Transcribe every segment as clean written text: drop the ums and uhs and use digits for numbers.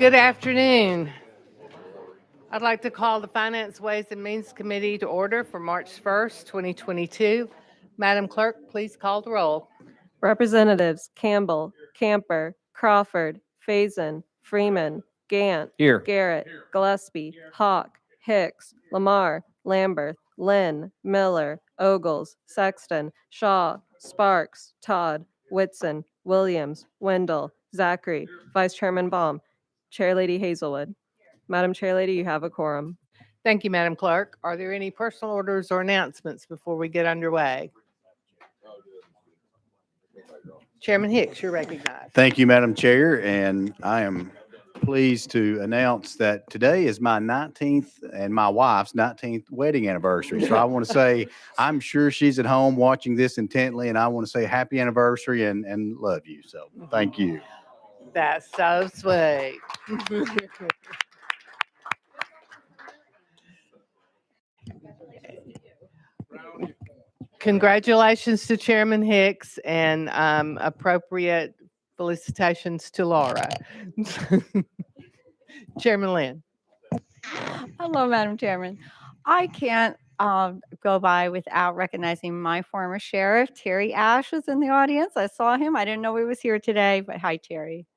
Good afternoon. I'd like to call the Finance, Ways and Means Committee to order for March 1st, 2022. Madam Clerk, please call the roll. Representatives Campbell, Camper, Crawford, Faison, Freeman, Gant, Here. Garrett, Gillespie, Hawk, Hicks, Lamar, Lambert, Lynn, Miller, Ogles, Sexton, Shaw, Sparks, Todd, Whitson, Williams, Wendell, Zachary, Vice Chairman Baum, Chair Lady Hazelwood. Madam Chair Lady, you have a quorum. Thank you, Madam Clerk. Are there any personal orders or announcements before we get underway? Chairman Hicks, you're recognized. Thank you, Madam Chair, and I am pleased to announce that today is my 19th and my wife's 19th wedding anniversary. So I want to say, I'm sure she's at home watching this intently, and I want to say happy anniversary and love you. So thank you. That's so sweet. Congratulations to Chairman Hicks and appropriate felicitations to Laura. Chairman Lynn. Hello, Madam Chairman. I can't go by without recognizing my former sheriff, Terry Ash, was in the audience. I saw him. I didn't know he was here today, but hi, Terry.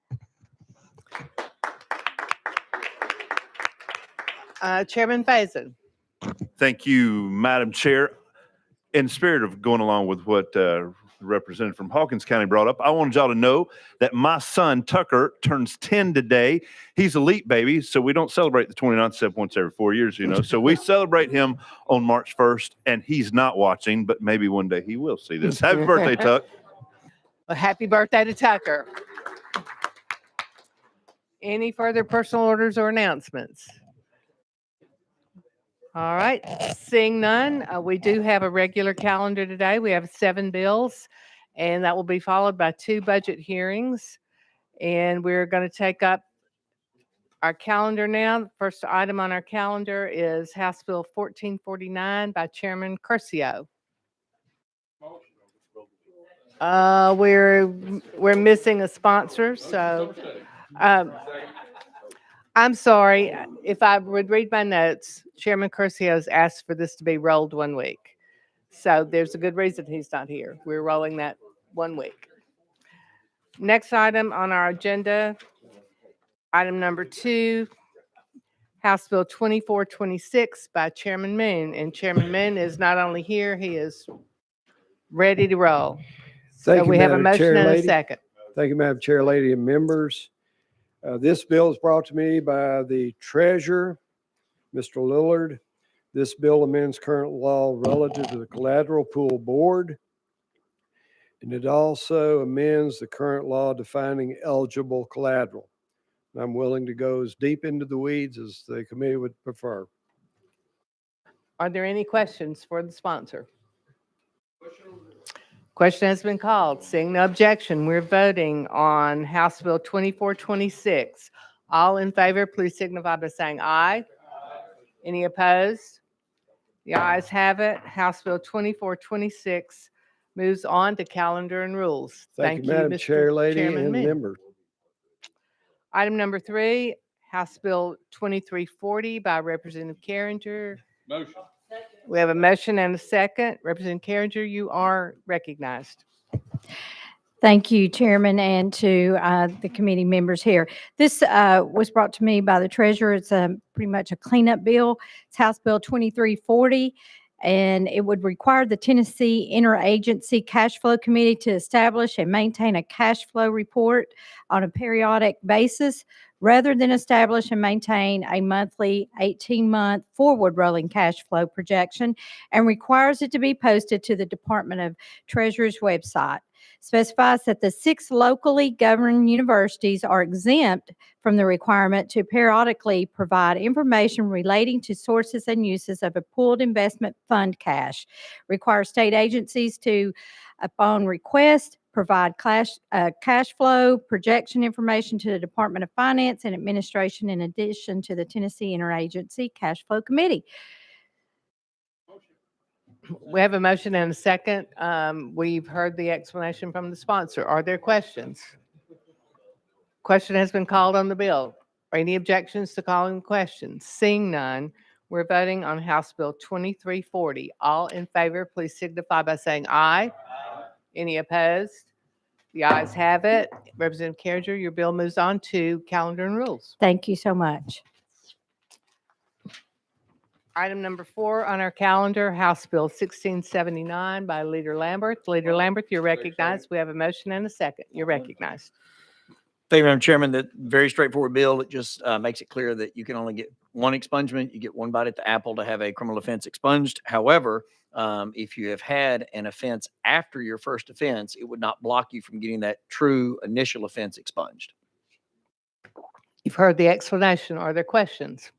Chairman Faison. Thank you, Madam Chair. In the spirit of going along with what the representative from Hawkins County brought up, I wanted y'all to know that my son, Tucker, turns 10 today. He's a leap baby, so we don't celebrate the 29th except once every 4 years, So we celebrate him on March 1st, and he's not watching, but maybe one day he will see this. Happy birthday, Tuck. Well, happy birthday to Tucker. Any further personal orders or announcements? All right, seeing none, we do have a regular calendar today. We have 7 bills, and that will be followed by 2 budget hearings. And we're going to take up our calendar now. The first item on our calendar is House Bill 1449 by Chairman Curcio. We're missing a sponsor, so I'm sorry. If I would read my notes, Chairman Curcio's asked for this to be rolled 1 week. So there's a good reason he's not here. We're rolling that 1 week. Next item on our agenda, item number 2, House Bill 2426 by Chairman Moon. And Chairman Moon is not only here, he is ready to roll. So we have a motion and a second. Thank you, Madam Chair Lady and members. This bill is brought to me by the Treasurer, Mr. Lillard. This bill amends current law relative to the Collateral Pool Board, and it also amends the current law defining eligible collateral. I'm willing to go as deep into the weeds as the committee would prefer. Are there any questions for the sponsor? Question has been called. Seeing no objection, we're voting on House Bill 2426. All in favor, please signify by saying aye. Any opposed? The ayes have it. House Bill 2426 moves on to calendar and rules. Thank you, Madam Chair Lady and members. Item number 3, House Bill 2340 by Representative Carringer. Motion. We have a motion and a second. Representative Carringer, you are recognized. Thank you, Chairman, and to the committee members here. This was brought to me by the Treasurer. It's pretty much a cleanup bill. It's House Bill 2340, and it would require the Tennessee Interagency Cash Flow Committee to establish and maintain a cash flow report on a periodic basis, rather than establish and maintain a monthly 18-month forward-rolling cash flow projection, and requires it to be posted to the Department of Treasury's website. Specifies that the 6 locally governed universities are exempt from the requirement to periodically provide information relating to sources and uses of a pooled investment fund cash. Requires state agencies to, upon request, provide cash flow projection information to the Department of Finance and Administration in addition to the Tennessee Interagency Cash Flow Committee. We have a motion and a second. We've heard the explanation from the sponsor. Are there questions? Question has been called on the bill. Or any objections to calling the question? Seeing none, we're voting on House Bill 2340. All in favor, please signify by saying aye. Any opposed? The ayes have it. Representative Carriger, your bill moves on to calendar and rules. Thank you so much. Item number 4 on our calendar, House Bill 1679 by Leader Lambert. Leader Lambert, you're recognized. We have a motion and a second. You're recognized. Thank you, Madam Chairman. That very straightforward bill. It just makes it clear that you can only get one expungement. You get one bite at the apple to have a criminal offense expunged. However, if you have had an offense after your first offense, it would not block you from getting that true initial offense expunged. You've heard the explanation. Are there questions?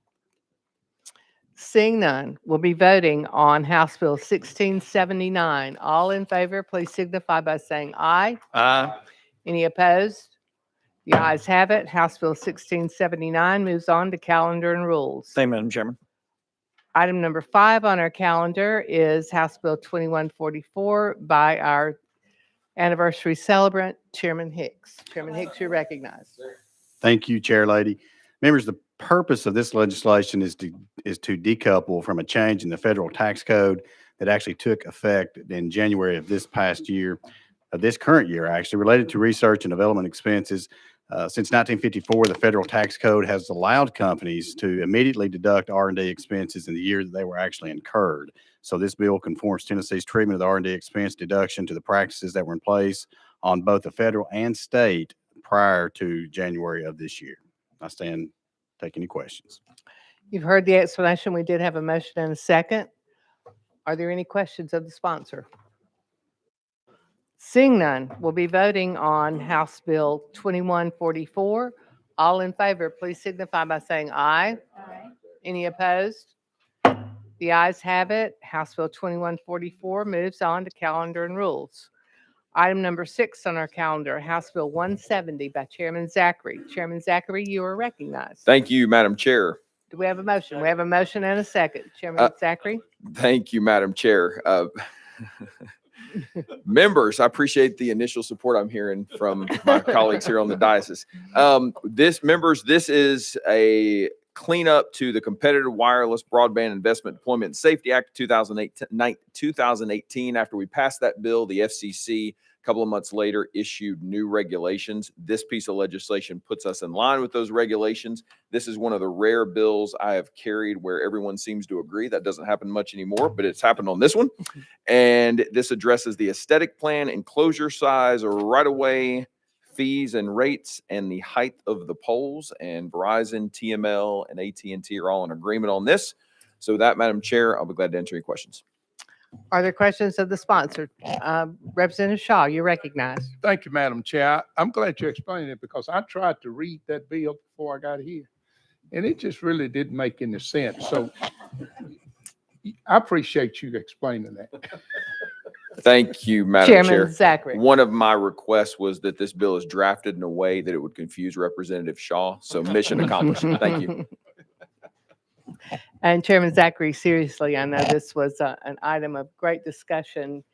Seeing none, we'll be voting on House Bill 1679. All in favor, please signify by saying aye. Aye. Any opposed? The ayes have it. House Bill 1679 moves on to calendar and rules. Thank you, Madam Chairman. Item number 5 on our calendar is House Bill 2144 by our anniversary celebrant, Chairman Hicks. Chairman Hicks, you're recognized. Thank you, Chair Lady. Members, the purpose of this legislation is to decouple from a change in the federal tax code that actually took effect in January of this past year, this current year, actually, related to research and development expenses. Since 1954, the federal tax code has allowed companies to immediately deduct R&D expenses in the year that they were actually incurred. So this bill conforms Tennessee's treatment of the R&D expense deduction to the practices that were in place on both the federal and state prior to January of this year. I stand to take any questions. You've heard the explanation. We did have a motion and a second. Are there any questions of the sponsor? Seeing none, we'll be voting on House Bill 2144. All in favor, please signify by saying aye. Aye. Any opposed? The ayes have it. House Bill 2144 moves on to calendar and rules. Item number 6 on our calendar, House Bill 170 by Chairman Zachary. Chairman Zachary, you are recognized. Thank you, Madam Chair. Do we have a motion? We have a motion and a second. Chairman Zachary? Thank you, Madam Chair. Members, I appreciate the initial support I'm hearing from my colleagues here on the diocese. This is a cleanup to the Competitive Wireless Broadband Investment Deployment and Safety Act of 2018. After we passed that bill, the FCC, a couple of months later, issued new regulations. This piece of legislation puts us in line with those regulations. This is one of the rare bills I have carried where everyone seems to agree. That doesn't happen much anymore, but it's happened on this one. And this addresses the aesthetic plan, enclosure size, or right-of-way fees and rates, and the height of the poles. And Verizon, TML, and AT&T are all in agreement on this. So with that, Madam Chair, I'll be glad to answer any questions. Are there questions of the sponsor? Representative Shaw, you're recognized. Thank you, Madam Chair. I'm glad you explained it because I tried to read that bill before I got here, and it just really didn't make any sense. So I appreciate you explaining that. Thank you, Madam Chair. Chairman Zachary. One of my requests was that this bill is drafted in a way that it would confuse Representative Shaw. So mission accomplished. Thank you. And Chairman Zachary, seriously, I know this was an item of great discussion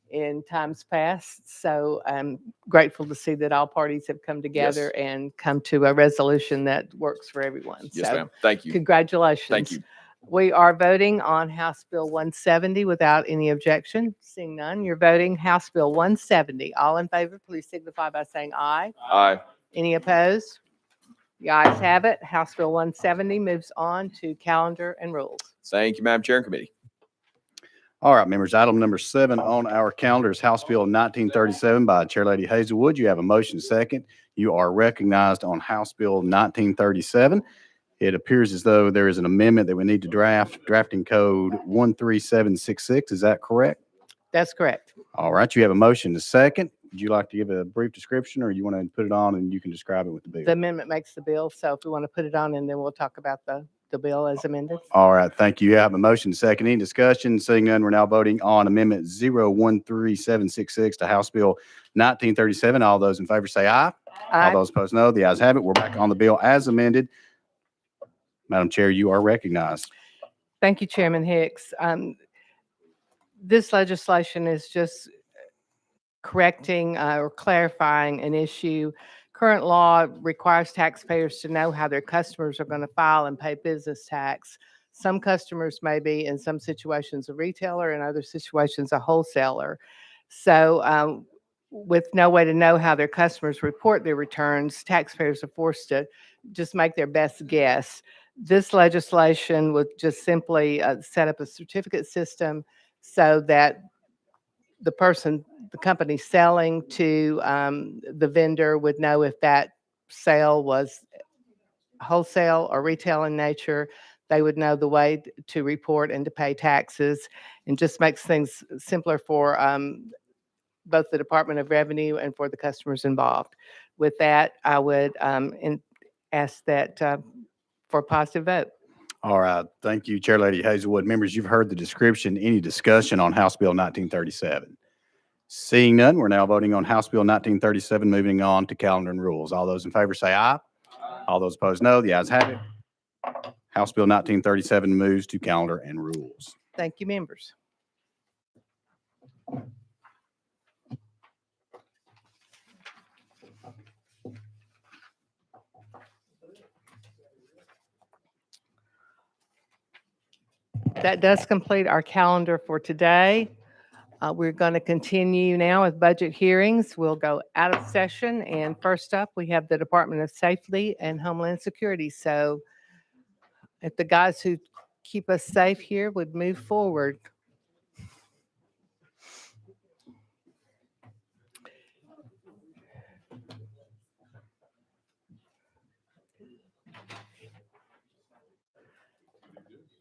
in times past. So I'm grateful to see that all parties have come together and come to a resolution that works for everyone. Yes, So ma'am. Thank you. congratulations. Thank you. We are voting on House Bill 170 without any objection. Seeing none, you're voting House Bill 170. All in favor, please signify by saying aye. Aye. Any opposed? The ayes have it. House Bill 170 moves on to calendar and rules. Thank you, Madam Chair and Committee. All right, members, item number 7 on our calendar is House Bill 1937 by Chair Lady Hazelwood. You have a motion second. You are recognized on House Bill 1937. It appears as though there is an amendment that we need to drafting code 13766. Is that correct? That's correct. All right, you have a motion to second. Would you like to give a brief description, or you want to put it on and you can describe it with the bill? The amendment makes the bill, so if we want to put it on, and then we'll talk about the bill as amended. All right, thank you. You have a motion to second. Any discussion? Seeing none, we're now voting on Amendment 013766 to House Bill 1937. All those in favor say aye. All Aye. those opposed, no. The ayes have it. We're back on the bill as amended. Madam Chair, you are recognized. Thank you, Chairman Hicks. This legislation is just correcting or clarifying an issue current law requires taxpayers to know how their customers are going to file and pay business tax. Some customers may be, in some situations, a retailer, in other situations, a wholesaler. So with no way to know how their customers report their returns, taxpayers are forced to just make their best guess. This legislation would just simply set up a certificate system so that the company selling to the vendor would know if that sale was wholesale or retail in nature. They would know the way to report and to pay taxes, and just makes things simpler for both the Department of Revenue and for the customers involved. With that, I would ask that for a positive vote. All right. Thank you, Chair Lady Hazelwood. Members, you've heard the description. Any discussion on House Bill 1937? Seeing none, we're now voting on House Bill 1937, moving on to calendar and rules. All those in favor say aye. All those opposed, no. The ayes have it. House Bill 1937 moves to calendar and rules. Thank you, members. That does complete our calendar for today. We're going to continue now with budget hearings. We'll go out of session, and first up, we have the Department of Safety and Homeland Security. So if the guys who keep us safe here would move forward.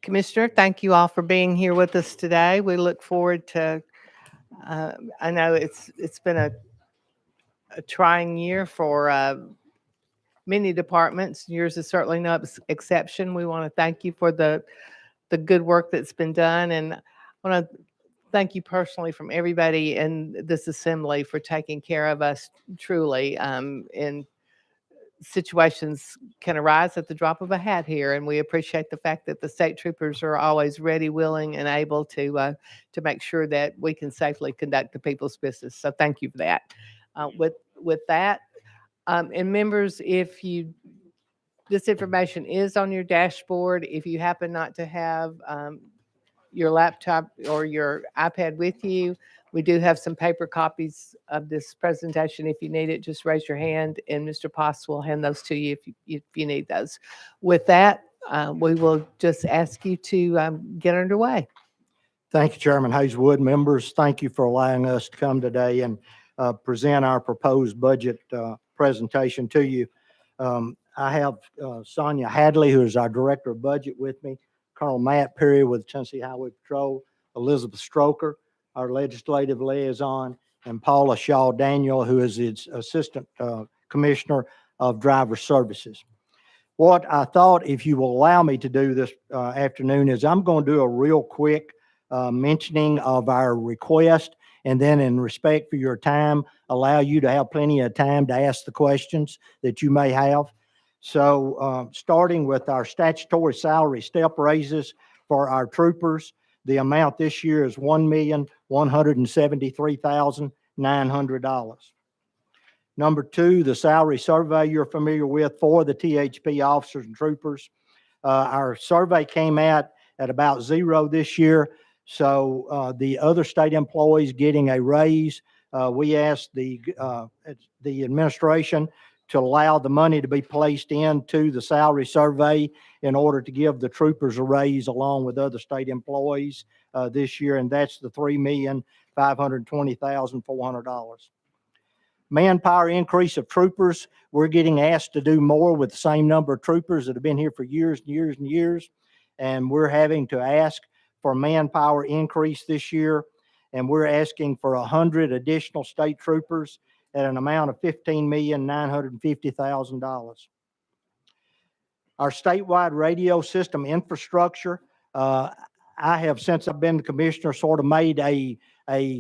Commissioner, thank you all for being here with us today. We look forward to, I know it's been a trying year for many departments. Yours is certainly no exception. We want to thank you for the good work that's been done. And I want to thank you personally from everybody in this assembly for taking care of us truly. In situations can arise at the drop of a hat here, and we appreciate the fact that the state troopers are always ready, willing, and able to make sure that we can safely conduct the people's business. So thank you for that. With that, and members, this information is on your dashboard. If you happen not to have your laptop or your iPad with you, we do have some paper copies of this presentation. If you need it, just raise your hand and Mr. Poss will hand those to you if you need those. With that, we will just ask you to get underway. Thank you, Chairman Hazelwood. Members, thank you for allowing us to come today and present our proposed budget presentation to you. I have Sonia Hadley, who is our Director of Budget, with me, Colonel Matt Perry with Tennessee Highway Patrol, Elizabeth Stroker, our Legislative Liaison, and Paula Shaw Daniel, who is its Assistant Commissioner of Driver Services. What I thought, if you will allow me to do this afternoon, is I'm going to do a real quick mentioning of our request, and then in respect for your time, allow you to have plenty of time to ask the questions that you may have. So starting with our statutory salary step raises for our troopers, the amount this year is $1,173,900. Number two, the salary survey you're familiar with for the THP officers and troopers. Our survey came out at about zero this year. So the other state employees getting a raise, we asked the administration to allow the money to be placed into the salary survey in order to give the troopers a raise along with other state employees this year, and that's the $3,520,400. Manpower increase of troopers, we're getting asked to do more with the same number of troopers that have been here for years and years and years, and we're having to ask for manpower increase this year, and we're asking for 100 additional state troopers at an amount of $15,950,000. Our statewide radio system infrastructure, I have, since I've been the commissioner, sort of made a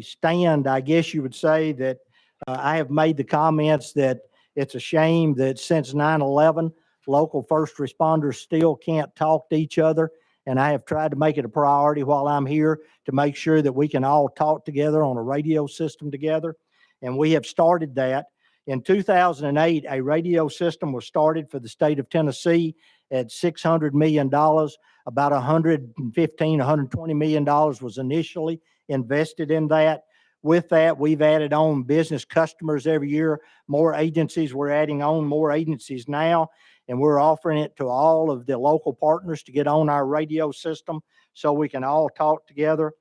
stand, I guess you would say, that I have made the comments that it's a shame that since 9/11, local first responders still can't talk to each other. And I have tried to make it a priority while I'm here to make sure that we can all talk together on a radio system together. And we have started that. In 2008, a radio system was started for the state of Tennessee at $600 million. About $115, $120 million was initially invested in that. With that, we've added on business customers every year, more agencies. We're adding on more agencies now, and we're offering it to all of the local partners to get on our radio system so we can all talk together.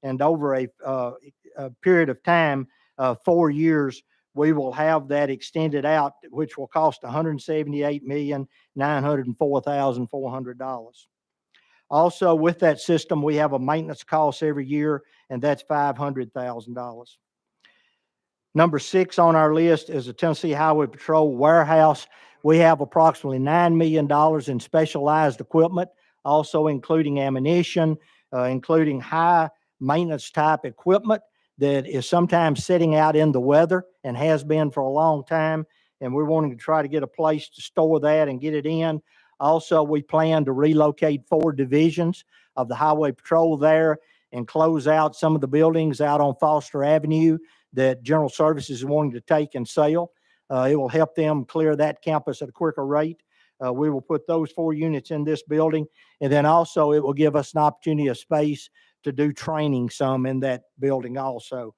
And over a period of time, 4 years, we will have that extended out, which will cost $178,904,400. Also, with that system, we have a maintenance cost every year, and that's $500,000. Number 6 on our list is the Tennessee Highway Patrol warehouse. We have approximately $9 million in specialized equipment, also including ammunition, including high maintenance type equipment that is sometimes sitting out in the weather and has been for a long time. And we're wanting to try to get a place to store that and get it in. Also, we plan to relocate 4 divisions of the Highway Patrol there and close out some of the buildings out on Foster Avenue that General Services is wanting to take and sell. It will help them clear that campus at a quicker rate. We will put those 4 units in this building. And then also it will give us an opportunity of space to do training some in that building also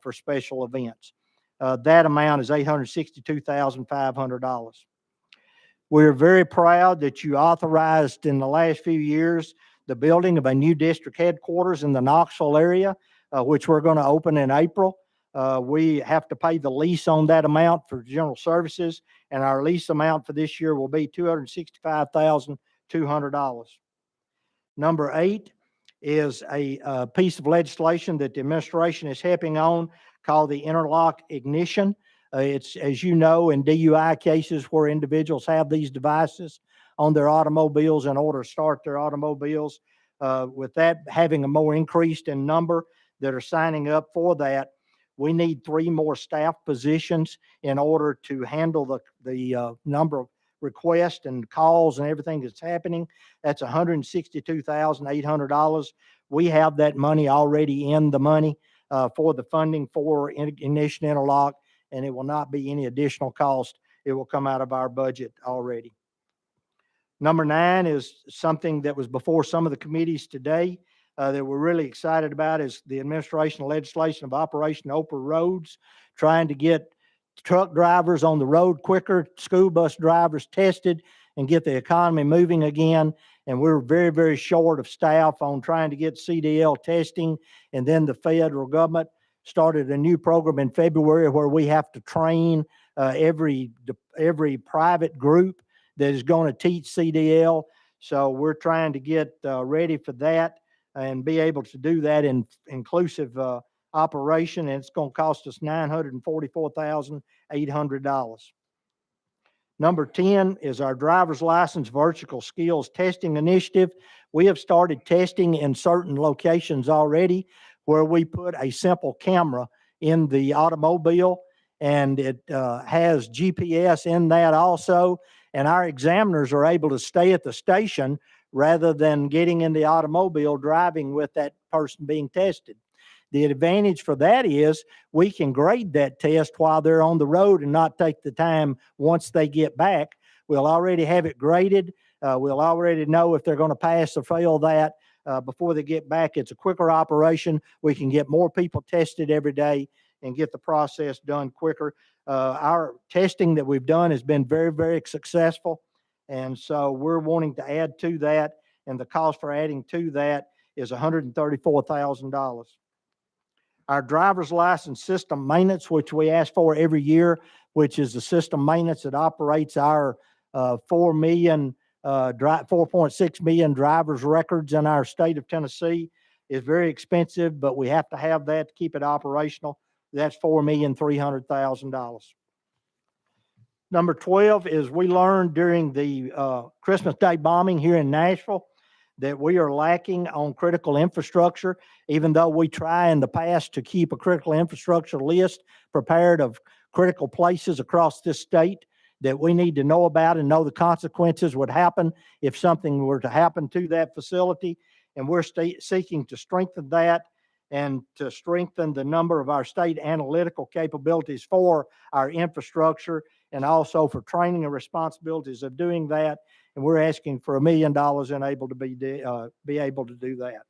for special events. That amount is $862,500. We're very proud that you authorized in the last few years the building of a new district headquarters in the Knoxville area, which we're going to open in April. We have to pay the lease on that amount for General Services, and our lease amount for this year will be $265,200. Number 8 is a piece of legislation that the administration is helping on called the interlock ignition. It's, as you know, in DUI cases where individuals have these devices on their automobiles in order to start their automobiles. With that having a more increased in number that are signing up for that, we need 3 more staff positions in order to handle the number of requests and calls and everything that's happening. That's $162,800. We have that money already in the money for the funding for Ignition Interlock, and it will not be any additional cost. It will come out of our budget already. Number 9 is something that was before some of the committees today that we're really excited about, is the administration legislation of Operation Open Roads, trying to get truck drivers on the road quicker, school bus drivers tested, and get the economy moving again. And we're very, very short of staff on trying to get CDL testing. And then the federal government started a new program in February where we have to train every private group that is going to teach CDL. So we're trying to get ready for that and be able to do that in inclusive operation. And it's going to cost us $944,800. Number 10 is our driver's license virtual skills testing initiative. We have started testing in certain locations already where we put a simple camera in the automobile, and it has GPS in that also. And our examiners are able to stay at the station rather than getting in the automobile driving with that person being tested. The advantage for that is we can grade that test while they're on the road and not take the time once they get back. We'll already have it graded. We'll already know if they're going to pass or fail that before they get back. It's a quicker operation. We can get more people tested every day and get the process done quicker. Our testing that we've done has been very, very successful. And so we're wanting to add to that, and the cost for adding to that is $134,000. Our driver's license system maintenance, which we ask for every year, which is the system maintenance that operates our 4.6 million driver's records in our state of Tennessee, is very expensive, but we have to have that to keep it operational. That's $4,300,000. Number 12 is we learned during the Christmas Day bombing here in Nashville that we are lacking on critical infrastructure, even though we try in the past to keep a critical infrastructure list prepared of critical places across this state that we need to know about and know the consequences would happen if something were to happen to that facility. And we're seeking to strengthen that. and to strengthen the number of our state analytical capabilities for our infrastructure and also for training and responsibilities of doing that. And we're asking for $1 million and able to be able to do that.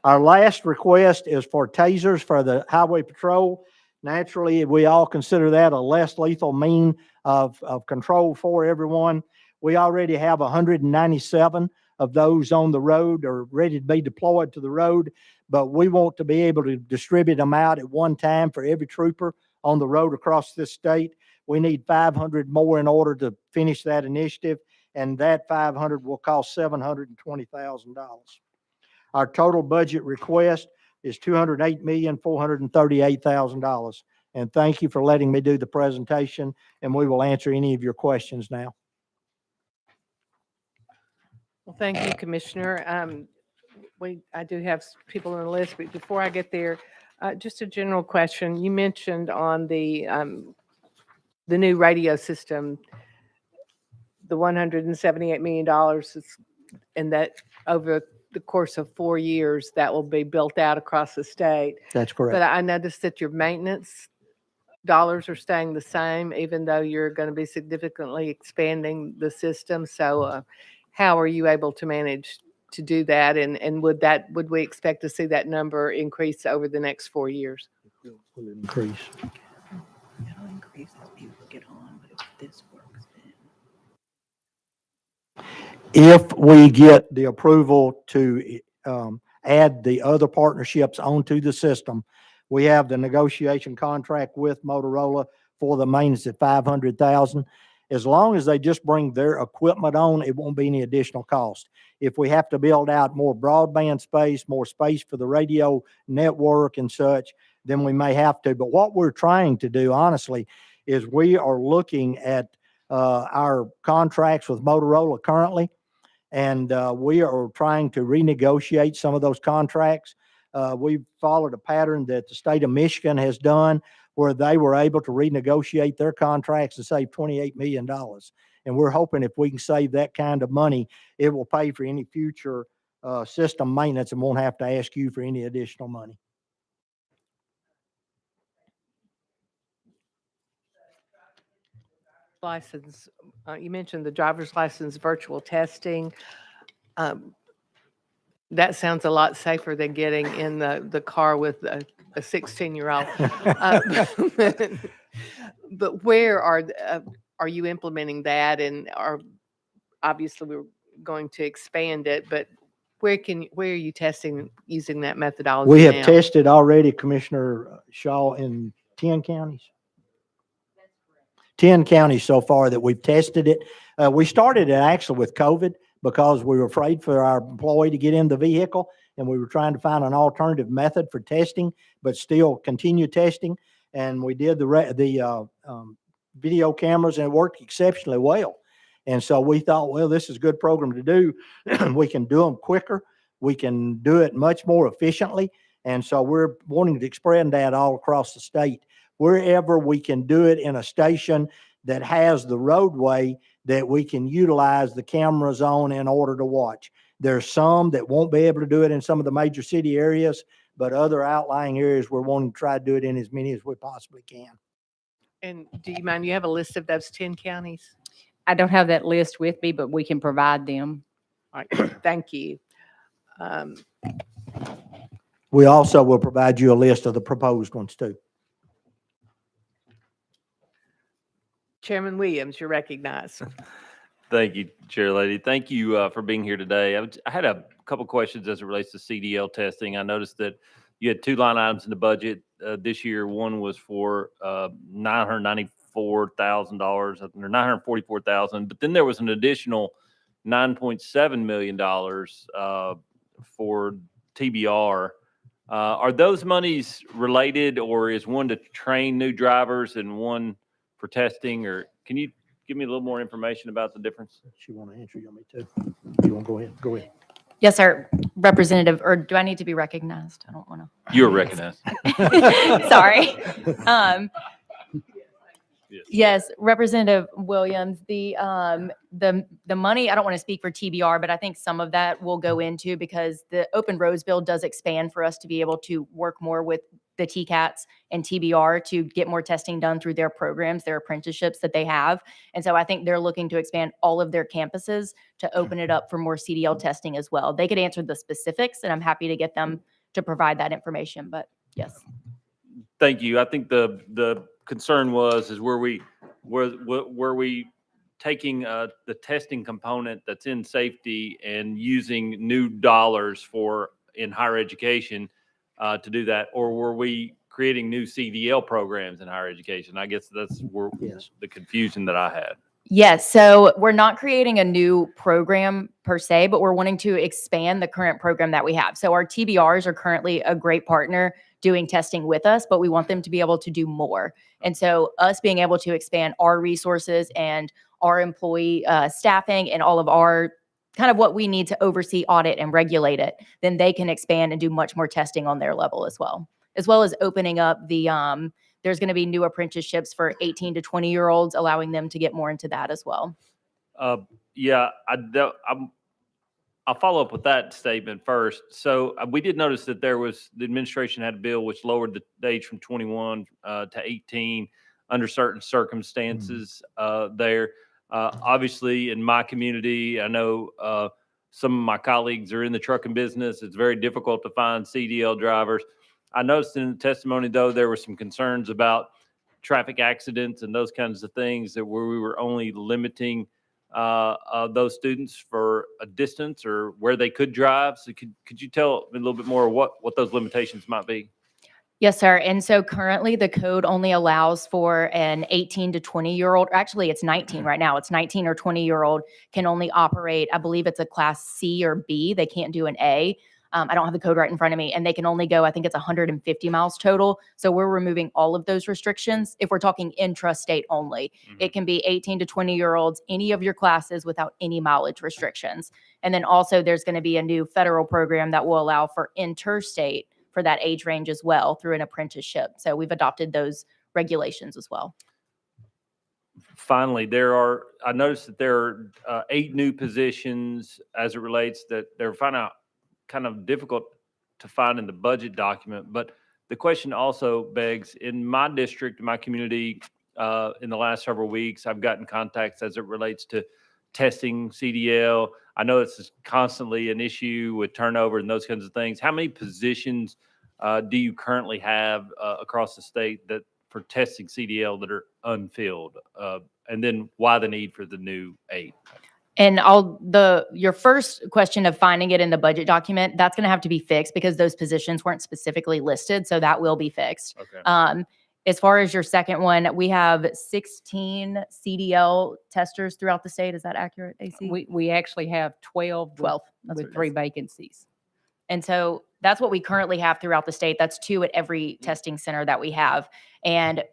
Our last request is for tasers for the highway patrol. Naturally, we all consider that a less lethal mean of control for everyone. We already have 197 of those on the road or ready to be deployed to the road, but we want to be able to distribute them out at one time for every trooper on the road across this state. We need 500 more in order to finish that initiative, and that 500 will cost $720,000. Our total budget request is $208,438,000. And thank you for letting me do the presentation, and we will answer any of your questions now. Well, thank you, Commissioner. I do have people on the list, but before I get there, just a general question. You mentioned on the new radio system, the $178 million, and that over the course of 4 years, that will be built out across the state. That's correct. But I noticed that your maintenance dollars are staying the same, even though you're going to be significantly expanding the system. So how are you able to manage to do that? And would we expect to see that number increase over the next 4 years? Will increase. It'll increase as people get on, but if this works, then. If we get the approval to add the other partnerships onto the system, we have the negotiation contract with Motorola for the maintenance at $500,000. As long as they just bring their equipment on, it won't be any additional cost. If we have to build out more broadband space, more space for the radio network and such, then we may have to. But what we're trying to do, honestly, is we are looking at our contracts with Motorola currently, and we are trying to renegotiate some of those contracts. We've followed a pattern that the state of Michigan has done, where they were able to renegotiate their contracts and save $28 million. And we're hoping if we can save that kind of money, it will pay for any future system maintenance and won't have to ask you for any additional money. License, you mentioned the driver's license virtual testing. That sounds a lot safer than getting in the car with a 16-year-old. But where are you implementing that? And obviously we're going to expand it, but where are you testing using that methodology We have now? tested already, Commissioner Shaw, in 10 counties. 10 counties so far that we've tested it. We started it actually with COVID because we were afraid for our employee to get in the vehicle, and we were trying to find an alternative method for testing, but still continue testing. And we did the video cameras, and it worked exceptionally well. And so we thought, well, this is a good program to do. We can do them quicker. We can do it much more efficiently. And so we're wanting to expand that all across the state. Wherever we can do it in a station that has the roadway that we can utilize the cameras on in order to watch. There's some that won't be able to do it in some of the major city areas, but other outlying areas we're wanting to try to do it in as many as we possibly can. And do you mind, you have a list of those 10 counties? I don't have that list with me, but we can provide them. All right, thank you. We also will provide you a list of the proposed ones too. Chairman Williams, you're recognized. Thank you, Chair Lady. Thank you for being here today. I had a couple questions as it relates to CDL testing. I noticed that you had two line items in the budget this year. One was for $994,000, or $944,000, but then there was an additional $9.7 million for TBR. Are those monies related, or is one to train new drivers and one for testing, or can you give me a little more information about the difference? She want to answer you, me too. You want to go ahead? Go ahead. Yes, sir. Representative, or do I need to be recognized? I don't want to. You're recognized. Sorry. Yes, Representative Williams, the money, I don't want to speak for TBR, but I think some of that will go into, because the Open Roads Bill does expand for us to be able to work more with the TCATs and TBR to get more testing done through their programs, their apprenticeships that they have. And so I think they're looking to expand all of their campuses to open it up for more CDL testing as well. They could answer the specifics, and I'm happy to get them to provide that information, but yes. Thank you. I think the concern is were we taking the testing component that's in safety and using new dollars in higher education to do that, or were we creating new CDL programs in higher education? I guess that's where the confusion that I had. Yes, so we're not creating a new program per se, but we're wanting to expand the current program that we have. So our TBRs are currently a great partner doing testing with us, but we want them to be able to do more. And so us being able to expand our resources and our employee staffing and all of our kind of what we need to oversee, audit, and regulate it, then they can expand and do much more testing on their level as well as opening up there's going to be new apprenticeships for 18 to 20-year-olds, allowing them to get more into that as well. Yeah, I'll follow up with that statement first. So we did notice that the administration had a bill which lowered the age from 21 to 18 under certain circumstances there. Obviously, in my community, I know some of my colleagues are in the trucking business. It's very difficult to find CDL drivers. I noticed in the testimony, though, there were some concerns about traffic accidents and those kinds of things where we were only limiting those students for a distance or where they could drive. So could you tell me a little bit more what those limitations might be? Yes, sir. And so currently the code only allows for an 18 to 20-year-old. Actually, it's 19 right now. It's 19 or 20-year-old can only operate, I believe it's a class C or B. They can't do an A. I don't have the code right in front of me, and they can only go, I think it's 150 miles total. So we're removing all of those restrictions. If we're talking intrastate only, it can be 18 to 20-year-olds, any of your classes without any mileage restrictions. And then also there's going to be a new federal program that will allow for interstate for that age range as well through an apprenticeship. So we've adopted those regulations as well. Finally, I noticed that there are 8 new positions as it relates that they're kind of difficult to find in the budget document. But the question also begs, in my district, my community, in the last several weeks, I've gotten contacts as it relates to testing CDL. I know it's constantly an issue with turnover and those kinds of things. How many positions do you currently have across the state for testing CDL that are unfilled? And then why the need for the new 8? And your first question of finding it in the budget document, that's going to have to be fixed because those positions weren't specifically listed. So that will be fixed. Okay. As far as your second one, we have 16 CDL testers throughout the state. Is that accurate, AC? We actually have 12 12. That's with what it 3 is. vacancies. And so that's what we currently have throughout the state. That's 2 at every testing center that we have. And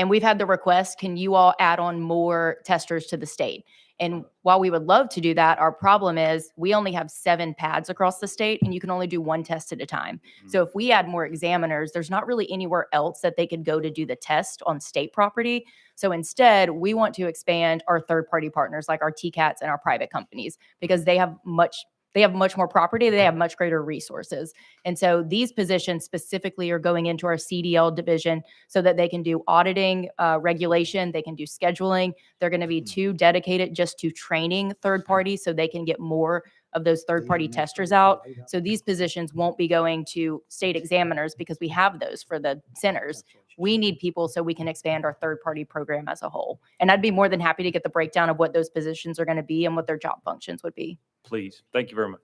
we've had the request, can you all add on more testers to the state? And while we would love to do that, our problem is we only have 7 pads across the state and you can only do 1 test at a time. So if we add more examiners, there's not really anywhere else that they could go to do the test on state property. So instead, we want to expand our third-party partners like our TCATs and our private companies because they have much more property, they have much greater resources. And so these positions specifically are going into our CDL division so that they can do auditing, regulation, they can do scheduling. They're going to be 2 dedicated just to training third parties so they can get more of those third-party testers out. So these positions won't be going to state examiners because we have those for the centers. We need people so we can expand our third-party program as a whole. And I'd be more than happy to get the breakdown of what those positions are going to be and what their job functions would be. Please. Thank you very much.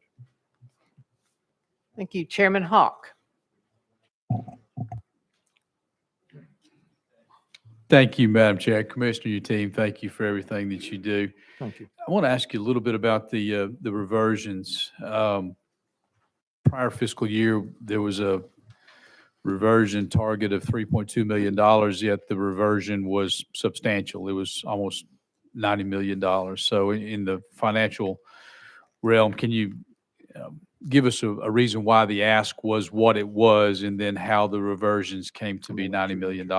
Thank you. Chairman Hawk. Thank you, Madam Chair. Commissioner, your team, thank you for everything that you do. Thank you. I want to ask you a little bit about the reversions. Prior fiscal year, there was a reversion target of $3.2 million, yet the reversion was substantial. It was almost $90 million. So in the financial realm, can you give us a reason why the ask was what it was and then how the reversions came to be $90 million?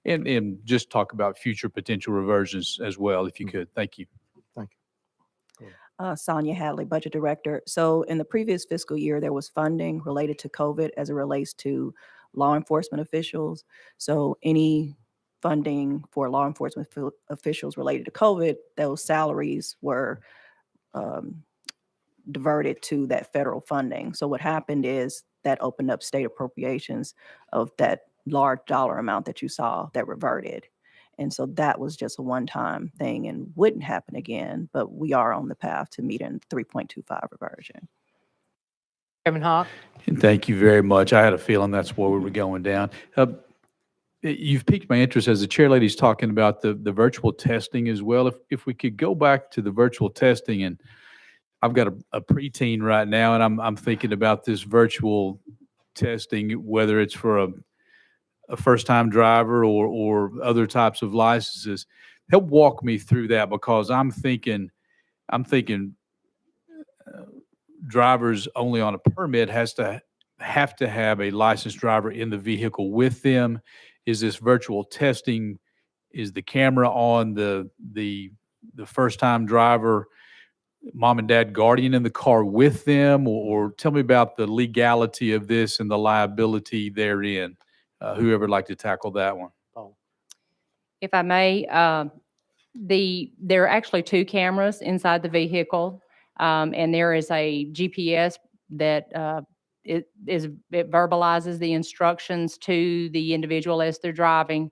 And just talk about future potential reversions as well, if you could. Thank you. Sonia Hadley, Budget Director. So in the previous fiscal year, there was funding related to COVID as it relates to law enforcement officials. So any funding for law enforcement officials related to COVID, those salaries were diverted to that federal funding. So what happened is that opened up state appropriations of that large dollar amount that you saw that reverted. And so that was just a one-time thing and wouldn't happen again, but we are on the path to meet a 3.25 reversion. Chairman Hawk? And thank you very much. I had a feeling that's where we were going down. You've piqued my interest as the chair lady's talking about the virtual testing as well. If we could go back to the virtual testing, and I've got a preteen right now, and I'm thinking about this virtual testing, whether it's for a first-time driver or other types of licenses. Help walk me through that, because I'm thinking drivers only on a permit have to have a licensed driver in the vehicle with them. Is this virtual testing, is the camera on the first-time driver, mom and dad guardian in the car with them, or tell me about the legality of this and the liability therein? Whoever would like to tackle that one. If I may, there are actually 2 cameras inside the vehicle, and there is a GPS that it verbalizes the instructions to the individual as they're driving.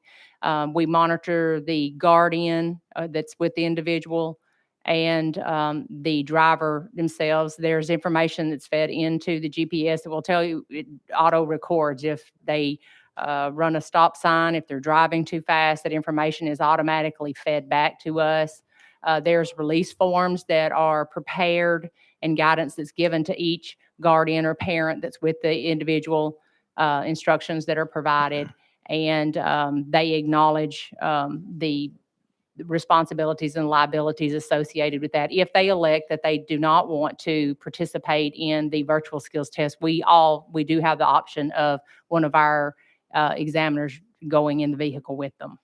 We monitor the guardian that's with the individual and the driver themselves. There's information that's fed into the GPS that will tell you, it auto records if they run a stop sign, if they're driving too fast, that information is automatically fed back to us. There's release forms that are prepared and guidance that's given to each guardian or parent that's with the individual, instructions that are provided. And they acknowledge the responsibilities and liabilities associated with that. If they elect that they do not want to participate in the virtual skills test, we do have the option of one of our examiners going in the vehicle with them.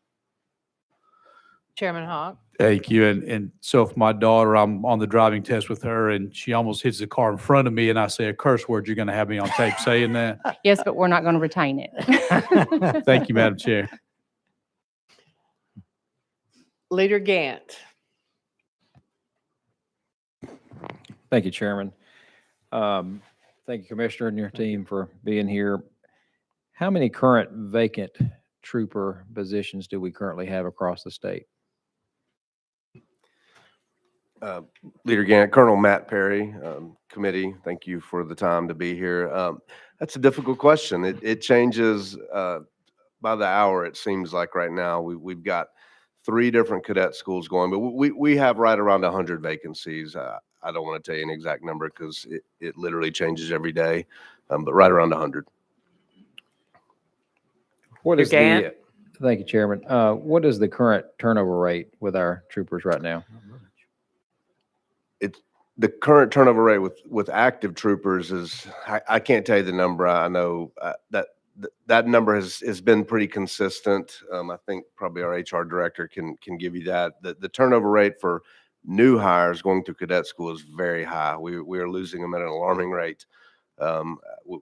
Chairman Hawk? Thank you. And so if my daughter, I'm on the driving test with her and she almost hits the car in front of me and I say a curse word, you're going to have me on tape saying that? Yes, but we're not going to retain it. Thank you, Madam Chair. Leader Gant? Thank you, Chairman. Thank you, Commissioner, and your team for being here. How many current vacant trooper positions do we currently have across the state? Leader Gant, Colonel Matt Perry, committee, thank you for the time to be here. That's a difficult question. It changes by the hour, it seems like right now. We've got 3 different cadet schools going, but we have right around 100 vacancies. I don't want to tell you an exact number because it literally changes every day, but right around 100. What is the, thank you, Chairman. What is the current turnover rate with our troopers right now? It's the current turnover rate with active troopers is, I can't tell you the number. I know that number has been pretty consistent. I think probably our HR director can give you that. The turnover rate for new hires going to cadet school is very high. We are losing them at an alarming rate.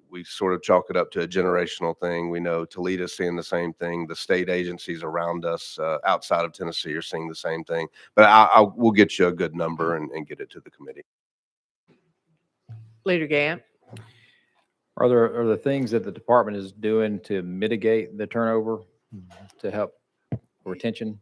We sort of chalk it up to a generational thing. We know Toledo's seeing the same thing. The state agencies around us outside of Tennessee are seeing the same thing. But we'll get you a good number and get it to the committee. Leader Gant? Are there things that the department is doing to mitigate the turnover to help retention?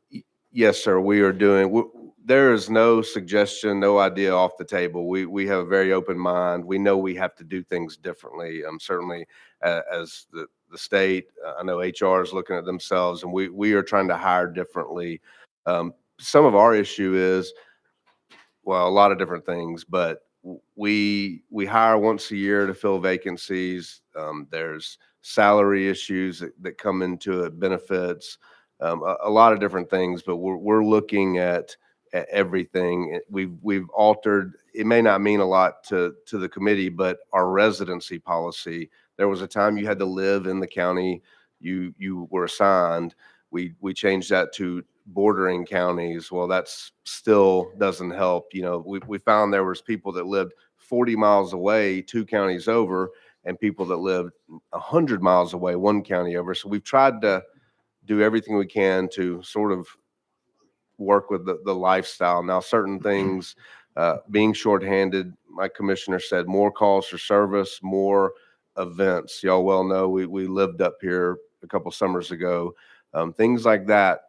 Yes, sir. We are doing. There is no suggestion, no idea off the table. We have a very open mind. We know we have to do things differently. Certainly, as the state, I know HR is looking at themselves, and we are trying to hire differently. Some of our issue is, well, a lot of different things, but we hire once a year to fill vacancies. There's salary issues that come into it, benefits, a lot of different things, but we're looking at everything. We've altered, it may not mean a lot to the committee, but our residency policy, there was a time you had to live in the county you were assigned. We changed that to bordering counties. Well, that's still doesn't help. You know, we found there was people that lived 40 miles away, 2 counties over, and people that lived 100 miles away, 1 county over. So we've tried to do everything we can to sort of work with the lifestyle. Now, certain things, being shorthanded, my commissioner said more calls for service, more events. Y'all well know we lived up here a couple summers ago. Things like that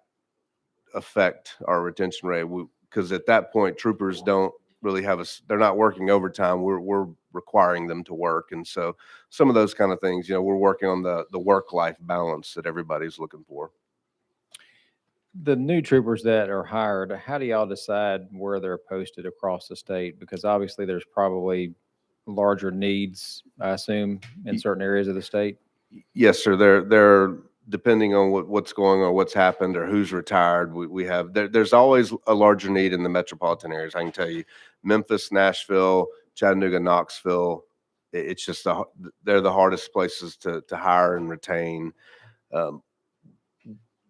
affect our retention rate because at that point, troopers don't really have they're not working overtime. We're requiring them to work. And so some of those kind of things, you know, we're working on the work-life balance that everybody's looking for. The new troopers that are hired, how do y'all decide where they're posted across the state? Because obviously there's probably larger needs, I assume, in certain areas of the state. Yes, sir. They're depending on what's going on, what's happened, or who's retired. We have there's always a larger need in the metropolitan areas. I can tell you, Memphis, Nashville, Chattanooga, Knoxville. It's just they're the hardest places to hire and retain.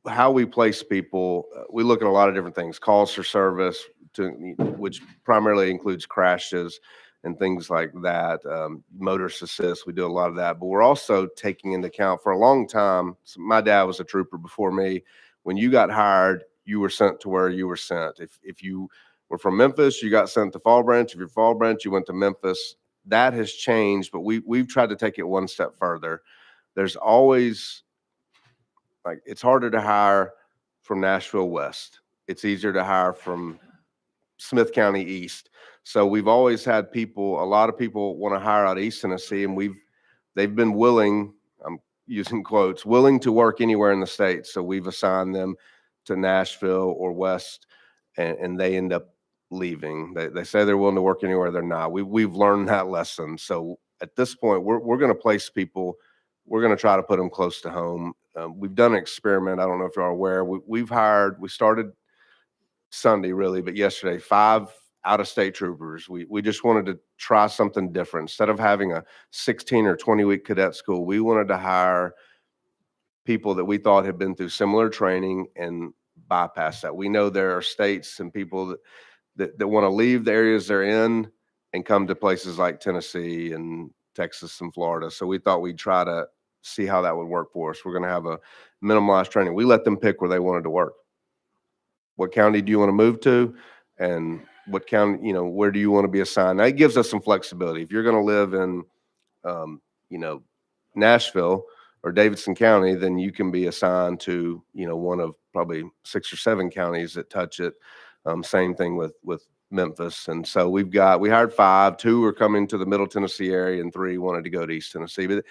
How we place people, we look at a lot of different things. Calls for service, which primarily includes crashes and things like that. Motorist assist, we do a lot of that. But we're also taking into account for a long time, so my dad was a trooper before me. When you got hired, you were sent to where you were sent. If you were from Memphis, you got sent to Fall Branch. If you're Fall Branch, you went to Memphis. That has changed, but we've tried to take it one step further. There's always, like, it's harder to hire from Nashville West. It's easier to hire from Smith County East. So we've always had a lot of people want to hire out of East Tennessee, and they've been willing, I'm using quotes, willing to work anywhere in the state. So we've assigned them to Nashville or West, and they end up leaving. They say they're willing to work anywhere, they're not. We've learned that lesson. So at this point, we're going to place people, we're going to try to put them close to home. We've done an experiment. I don't know if you're aware. We started Sunday really, but yesterday, 5 out-of-state troopers. We just wanted to try something different. Instead of having a 16 or 20-week cadet school, we wanted to hire people that we thought had been through similar training and bypass that. We know there are states and people that want to leave the areas they're in and come to places like Tennessee and Texas and Florida. So we thought we'd try to see how that would work for us. We're going to have a minimalized training. We let them pick where they wanted to work. What county do you want to move to? And what county, you know, where do you want to be assigned? That gives us some flexibility. If you're going to live in, you know, Nashville or Davidson County, then you can be assigned to, you know, one of probably 6 or 7 counties that touch it. Same thing with Memphis. And so we hired 5, 2 are coming to the Middle Tennessee area, and 3 wanted to go to East Tennessee. But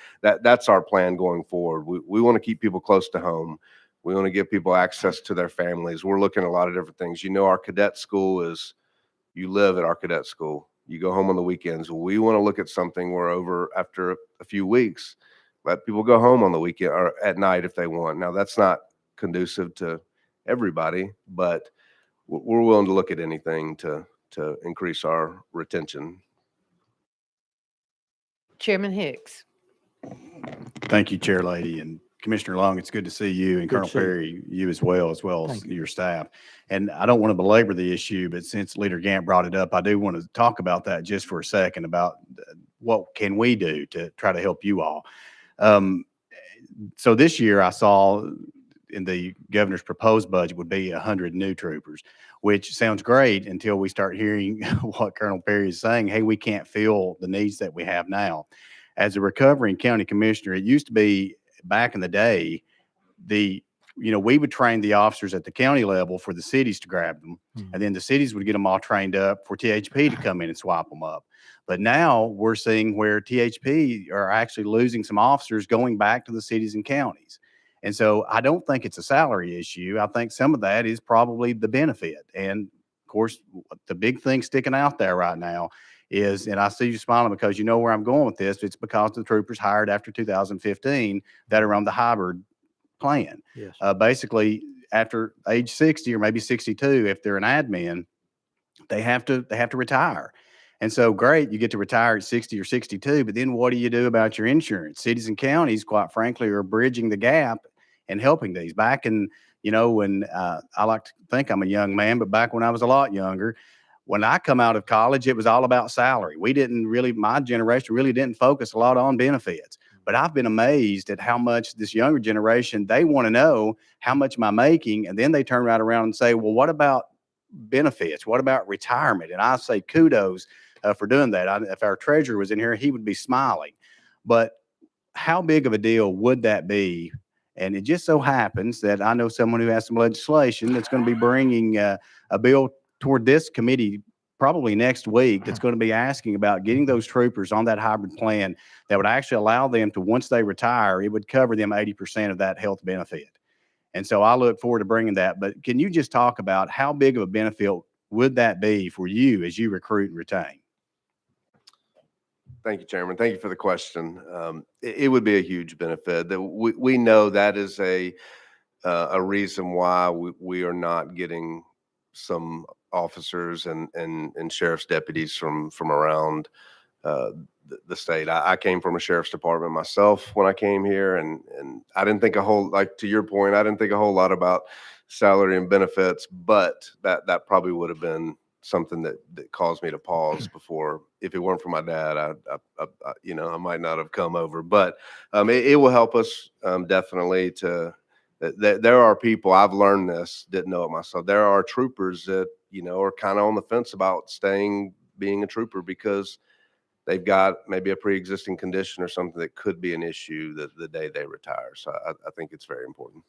that's our plan going forward. We want to keep people close to home. We want to give people access to their families. We're looking at a lot of different things. You know, our cadet school is, you live at our cadet school. You go home on the weekends. We want to look at something where over after a few weeks, let people go home on the weekend or at night if they want. Now, that's not conducive to everybody, but we're willing to look at anything to increase our retention. Chairman Hicks. Thank you, Chair Lady, and Commissioner Long. It's good to see you, and Good to Colonel see you. Perry, you as well as Thank you. your staff. And I don't want to belabor the issue, but since Leader Gant brought it up, I do want to talk about that just for a second about what can we do to try to help you all. So this year I saw in the governor's proposed budget would be 100 new troopers, which sounds great until we start hearing what Colonel Perry is saying. Hey, we can't fill the needs that we have now. As a recovering county commissioner, it used to be back in the day, we would train the officers at the county level for the cities to grab them. And then the cities would get them all trained up for THP to come in and swap them up. But now we're seeing where THP are actually losing some officers going back to the cities and counties. And so I don't think it's a salary issue. I think some of that is probably the benefit. And of course, the big thing sticking out there right now is, and I see you smiling because you know where I'm going with this, it's because the troopers hired after 2015 that are on the hybrid plan. Yes. Basically, after age 60 or maybe 62, if they're an admin, they have to retire. And so great, you get to retire at 60 or 62, but then what do you do about your insurance? Cities and counties, quite frankly, are bridging the gap and helping these. Back in You know, when I like to think I'm a young man, but back when I was a lot younger, when I come out of college, it was all about salary. We didn't really, my generation really didn't focus a lot on benefits. But I've been amazed at how much this younger generation, they want to know how much am I making? And then they turn right around and say, well, what about benefits? What about retirement? And I say kudos for doing that. If our treasurer was in here, he would be smiling. But how big of a deal would that be? And it just so happens that I know someone who has some legislation that's going to be bringing a bill toward this committee probably next week that's going to be asking about getting those troopers on that hybrid plan that would actually allow them to, once they retire, it would cover them 80% of that health benefit. And so I look forward to bringing that. But can you just talk about how big of a benefit would that be for you as you recruit and retain? Thank you, Chairman. Thank you for the question. It would be a huge benefit. That we know that is a reason why we are not getting some officers and sheriff's deputies from around the state. I came from a sheriff's department myself when I came here, and I didn't think like to your point, I didn't think a whole lot about salary and benefits, but that probably would have been something that caused me to pause before. If it weren't for my dad, I might not have come over. But it will help us definitely to. There are people, I've learned this, didn't know it myself. There are troopers that are kind of on the fence about being a trooper because they've got maybe a pre-existing condition or something that could be an issue the day they retire. So I think it's very important.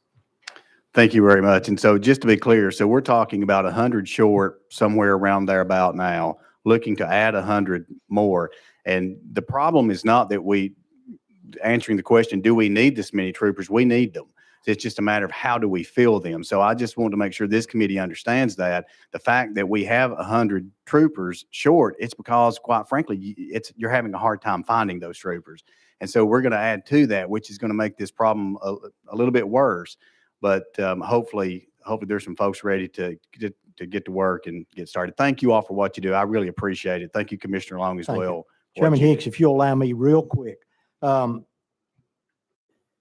Thank you very much. And so just to be clear, so we're talking about 100 short, somewhere around there about now, looking to add 100 more. And the problem is not that answering the question, do we need this many troopers? We need them. It's just a matter of how do we fill them. So I just want to make sure this committee understands that the fact that we have 100 troopers short, it's because, quite frankly, you're having a hard time finding those troopers. And so we're going to add to that, which is going to make this problem a little bit worse. But hopefully there's some folks ready to get to work and get started. Thank you all for what you do. I really appreciate it. Thank you, Commissioner Long, as Thank you. well. Chairman Hicks, if you'll allow me real quick.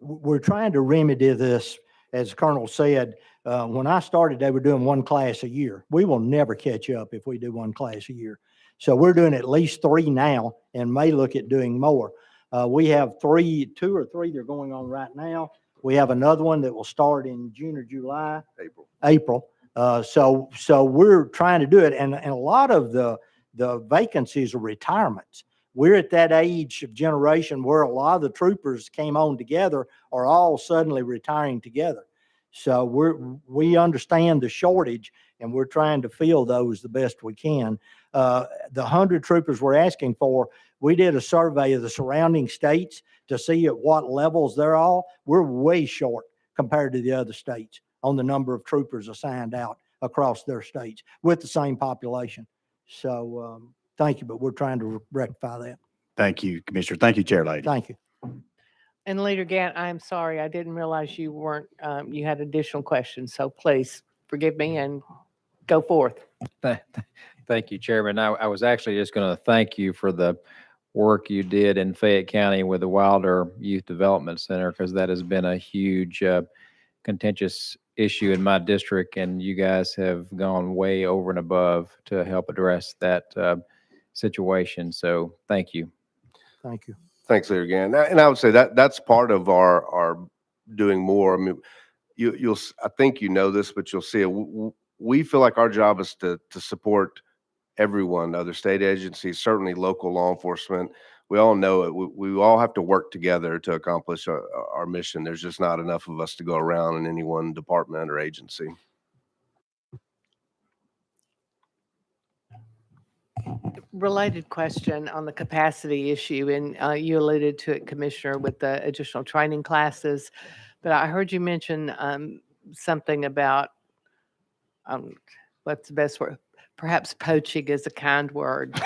We're trying to remedy this, as Colonel said. When I started, they were doing one class a year. We will never catch up if we do one class a year. So we're doing at least 3 now and may look at doing more. We have 2 or 3 that are going on right now. We have another one that will start in June or July. April. So we're trying to do it. And a lot of the vacancies are retirements. We're at that age of generation where a lot of the troopers came on together are all suddenly retiring together. So we understand the shortage and we're trying to fill those the best we can. The 100 troopers we're asking for, we did a survey of the surrounding states to see at what levels they're all. We're way short compared to the other states on the number of troopers assigned out across their states with the same population. So thank you, but we're trying to rectify that. Thank you, Commissioner. Thank you, Chair Lady. Thank you. And Leader Gant, I'm sorry, I didn't realize you weren't, you had additional questions. So please forgive me and go forth. Thank you, Chairman. I was actually just going to thank you for the work you did in Fayette County with the Wilder Youth Development Center, because that has been a huge contentious issue in my district, and you guys have gone way over and above to help address that situation. So thank you. Thank you. Thanks, Leader Gann. And I would say that's part of our doing more. I mean, I think you know this, but you'll see it. We feel like our job is to support everyone, other state agencies, certainly local law enforcement. We all know it. We all have to work together to accomplish our mission. There's just not enough of us to go around in any one department or agency. Related question on the capacity issue, and you alluded to it, Commissioner, with the additional training classes, but I heard you mention something about what's the best word? Perhaps poaching is a kind word,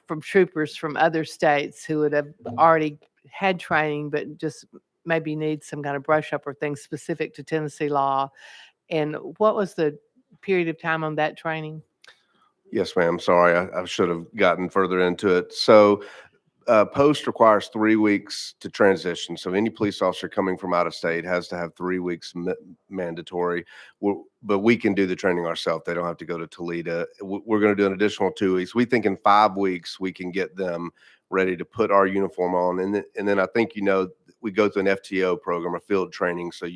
from troopers from other states who would have already had training, but just maybe need some kind of brush up or things specific to Tennessee law. And what was the period of time on that training? Yes, ma'am. Sorry, I should have gotten further into it. So post requires 3 weeks to transition. So any police officer coming from out of state has to have 3 weeks mandatory. But we can do the training ourselves. They don't have to go to Toledo. We're going to do an additional 2 weeks. We think in 5 weeks, we can get them ready to put our uniform on. And then I think, we go through an FTO program, a field training. So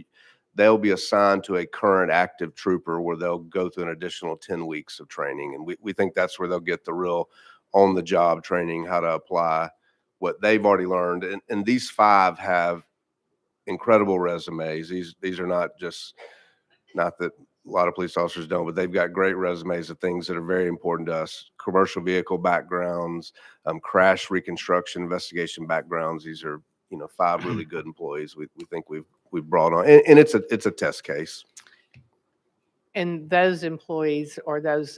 they'll be assigned to a current active trooper where they'll go through an additional 10 weeks of training. And we think that's where they'll get the real on-the-job training, how to apply what they've already learned. And these 5 have incredible resumes. These are not that a lot of police officers don't, but they've got great resumes of things that are very important to us. Commercial vehicle backgrounds, crash reconstruction investigation backgrounds. These are, 5 really good employees we think we've brought on. And it's a test case. And those employees or those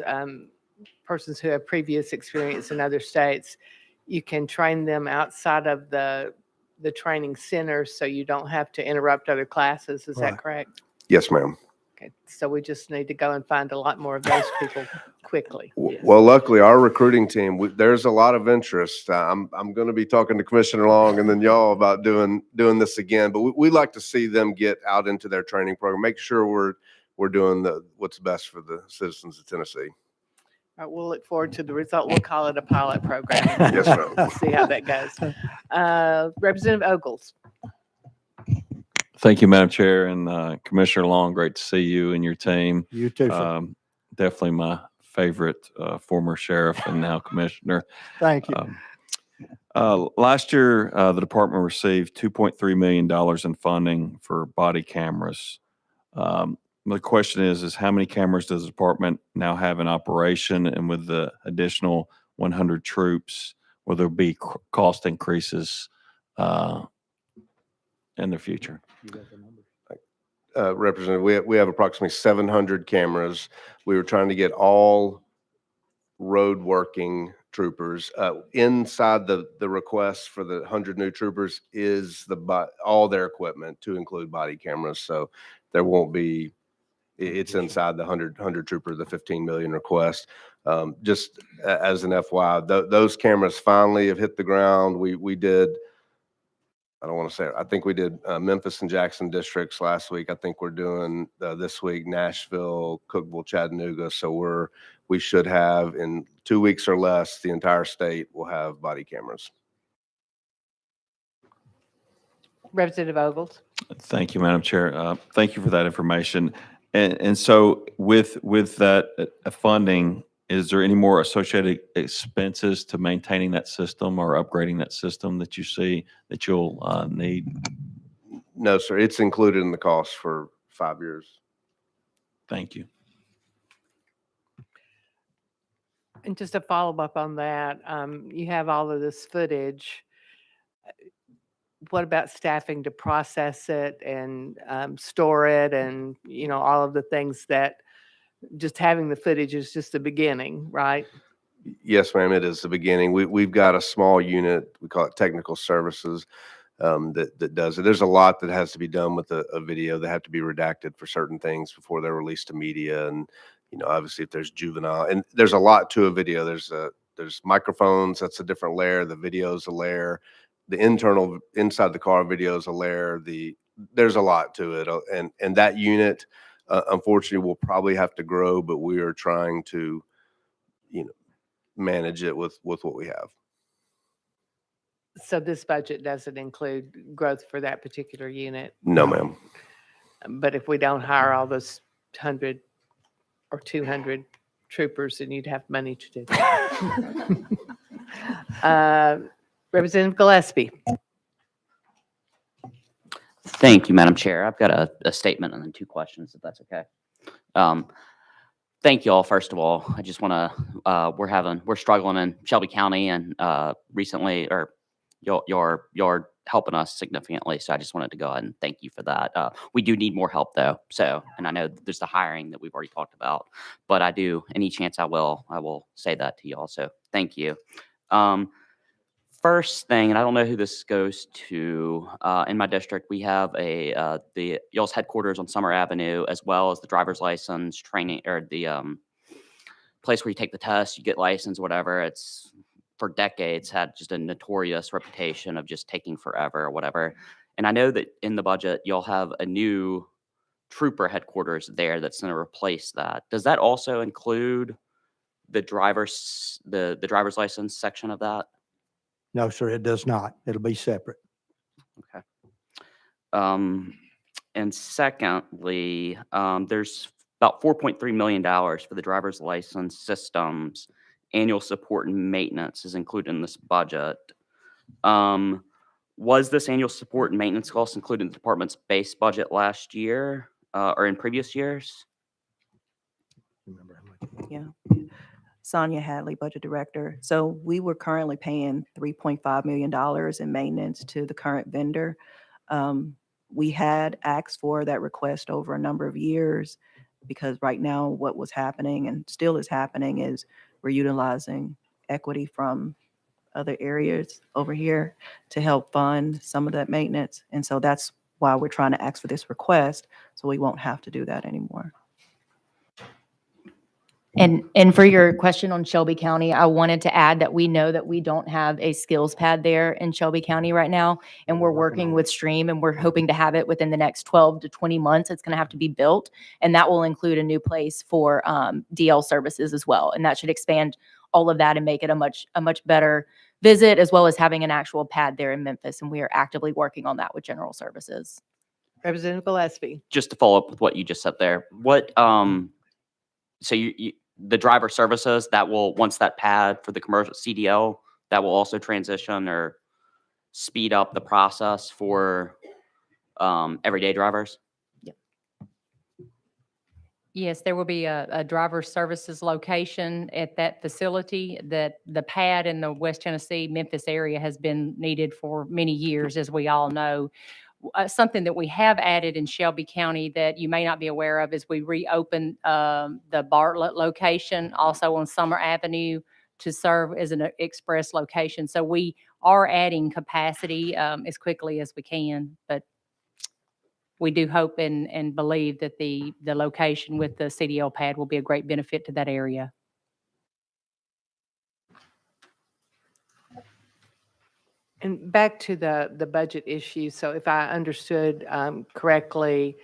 persons who have previous experience in other states, you can train them outside of the training center so you don't have to interrupt other classes. Is that correct? Yes, ma'am. Okay. So we just need to go and find a lot more of those people quickly. Well, luckily, our recruiting team, there's a lot of interest. I'm going to be talking to Commissioner Long and then y'all about doing this again. But we like to see them get out into their training program, make sure we're doing what's best for the citizens of Tennessee. All right, we'll look forward to the result. We'll call it a pilot program. Yes, ma'am. We'll see how that goes. Representative Ogles. Thank you, Madam Chair, and Commissioner Long, great to see you and your team. You too, sir. Definitely my favorite former sheriff and now commissioner. Thank you. Last year, the department received $2.3 million in funding for body cameras. The question is how many cameras does the department now have in operation? And with the additional 100 troops, will there be cost increases in the future? Representative, we have approximately 700 cameras. We were trying to get all road working troopers. Inside the request for the 100 new troopers is all their equipment to include body cameras. So there won't be, it's inside the 100 trooper, the 15 million request. Just as an FYI, those cameras finally have hit the ground. We did, I don't want to say it. I think we did Memphis and Jackson districts last week. I think we're doing this week Nashville, Cookeville, Chattanooga. So we should have in 2 weeks or less, the entire state will have body cameras. Representative Ogles. Thank you, Madam Chair. Thank you for that information. And so with that funding, is there any more associated expenses to maintaining that system or upgrading that system that you see that you'll need? No, sir. It's included in the cost for 5 years. Thank you. And just to follow up on that, you have all of this footage. What about staffing to process it and store it and, all of the things that just having the footage is just the beginning, right? Yes, ma'am. It is the beginning. We've got a small unit. We call it technical services that does it. There's a lot that has to be done with a video. They have to be redacted for certain things before they're released to media. And, obviously if there's juvenile and there's a lot to a video, there's microphones. That's a different layer. The video's a layer. The internal inside the car video is a layer. There's a lot to it. And that unit, unfortunately, will probably have to grow, but we are trying to, manage it with what we have. So this budget doesn't include growth for that particular unit? No, ma'am. But if we don't hire all those 100 or 200 troopers, then you'd have money to do that. Representative Gillespie. Thank you, Madam Chair. I've got a statement and then 2 questions, if that's okay. Thank you all. First of all, I just want to, we're struggling in Shelby County and recently, or you're helping us significantly. So I just wanted to go ahead and thank you for that. We do need more help though. So, and I know there's the hiring that we've already talked about, but any chance I will say that to you also. Thank you. First thing, and I don't know who this goes to, in my district, we have the y'all's headquarters on Summer Avenue, as well as the driver's license training, or the place where you take the test, you get license, whatever. It's for decades had just a notorious reputation of just taking forever or whatever. And I know that in the budget, you'll have a new trooper headquarters there that's going to replace that. Does that also include the driver's license section of that? No, sir, it does not. It'll be separate. Okay. And secondly, there's about $4.3 million for the driver's license systems. Annual support and maintenance is included in this budget. Was this annual support and maintenance cost included in the department's base budget last year or in previous years? Yeah. Sonia Hadley, Budget Director. So we were currently paying $3.5 million in maintenance to the current vendor. We had asked for that request over a number of years because right now what was happening and still is happening is we're utilizing equity from other areas over here to help fund some of that maintenance. And so that's why we're trying to ask for this request, so we won't have to do that anymore. And for your question on Shelby County, I wanted to add that we know that we don't have a skills pad there in Shelby County right now, and we're working with Stream, and we're hoping to have it within the next 12 to 20 months. It's going to have to be built, and that will include a new place for DL services as well, and that should expand all of that and make it a much better visit, as well as having an actual pad there in Memphis, and we are actively working on that with General Services. Representative Gillespie. Just to follow up with what you just said there, what so you the driver services that will, once that pad for the commercial CDL, that will also transition or speed up the process for everyday drivers? Yes, there will be a driver services location at that facility. That the pad in the West Tennessee, Memphis area has been needed for many years, as we all know. Something that we have added in Shelby County that you may not be aware of is we reopened the Bartlett location also on Summer Avenue to serve as an express location. So we are adding capacity as quickly as we can, but we do hope and believe that the location with the CDL pad will be a great benefit to that area. And back to the budget issue. So if I understood correctly,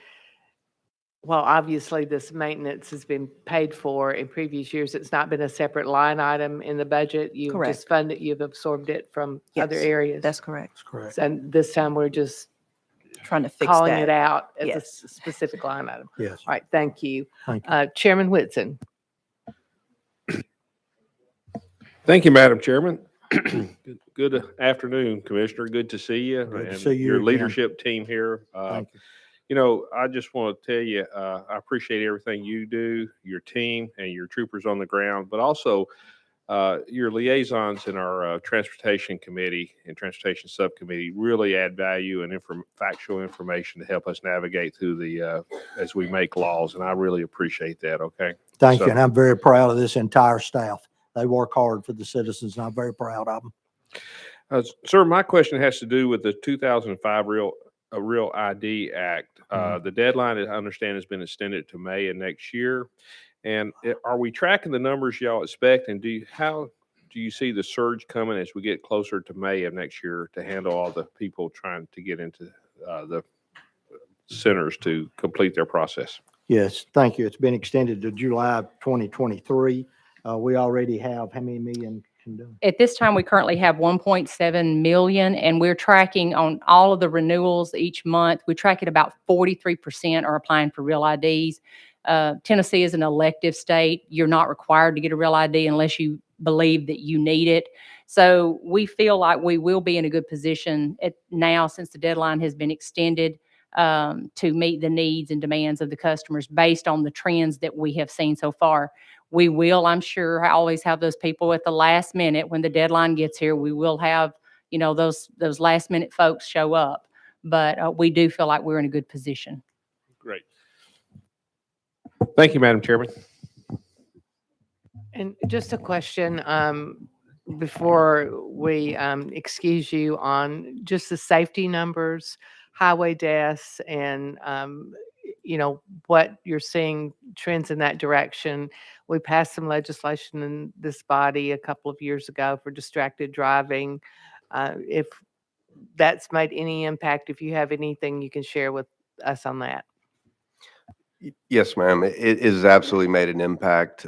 well, obviously this maintenance has been paid for in previous years. It's not been a separate line item in the budget. You've Correct. just funded, you've absorbed it from other Yes, areas. That's correct. That's correct. And this time we're just Trying to fix calling that. it out as Yes. a specific line item. Yes. All right, thank you. Thank you. Chairman Whitson. Thank you, Madam Chairman. Good afternoon, Commissioner. Good to see you. Good to and see you your again. leadership team here. Thank you. You know, I just want to tell you, I appreciate everything you do, your team and your troopers on the ground, but also your liaisons in our Transportation Committee and Transportation Subcommittee really add value and factual information to help us navigate through the as we make laws, and I really appreciate that. Okay. Thank So- you. And I'm very proud of this entire staff. They work hard for the citizens, and I'm very proud of them. Sir, my question has to do with the 2005 Real ID Act. The deadline, I understand, has been extended to May of next year. And are we tracking the numbers y'all expect? And how do you see the surge coming as we get closer to May of next year to handle all the people trying to get into the centers to complete their process? Yes, thank you. It's been extended to July of 2023. We already have how many million? At this time, we currently have 1.7 million, and we're tracking on all of the renewals each month. We track it about 43% are applying for real IDs. Tennessee is an elective state. You're not required to get a real ID unless you believe that you need it. So we feel like we will be in a good position now, since the deadline has been extended, to meet the needs and demands of the customers based on the trends that we have seen so far. We will, I'm sure, always have those people at the last minute when the deadline gets here. We will have, those last minute folks show up, but we do feel like we're in a good position. Great. Thank you, Madam Chairman. And just a question before we excuse you on just the safety numbers, highway deaths, and what you're seeing trends in that direction. We passed some legislation in this body a couple of years ago for distracted driving. If that's made any impact, if you have anything you can share with us on that. Yes, ma'am. It has absolutely made an impact.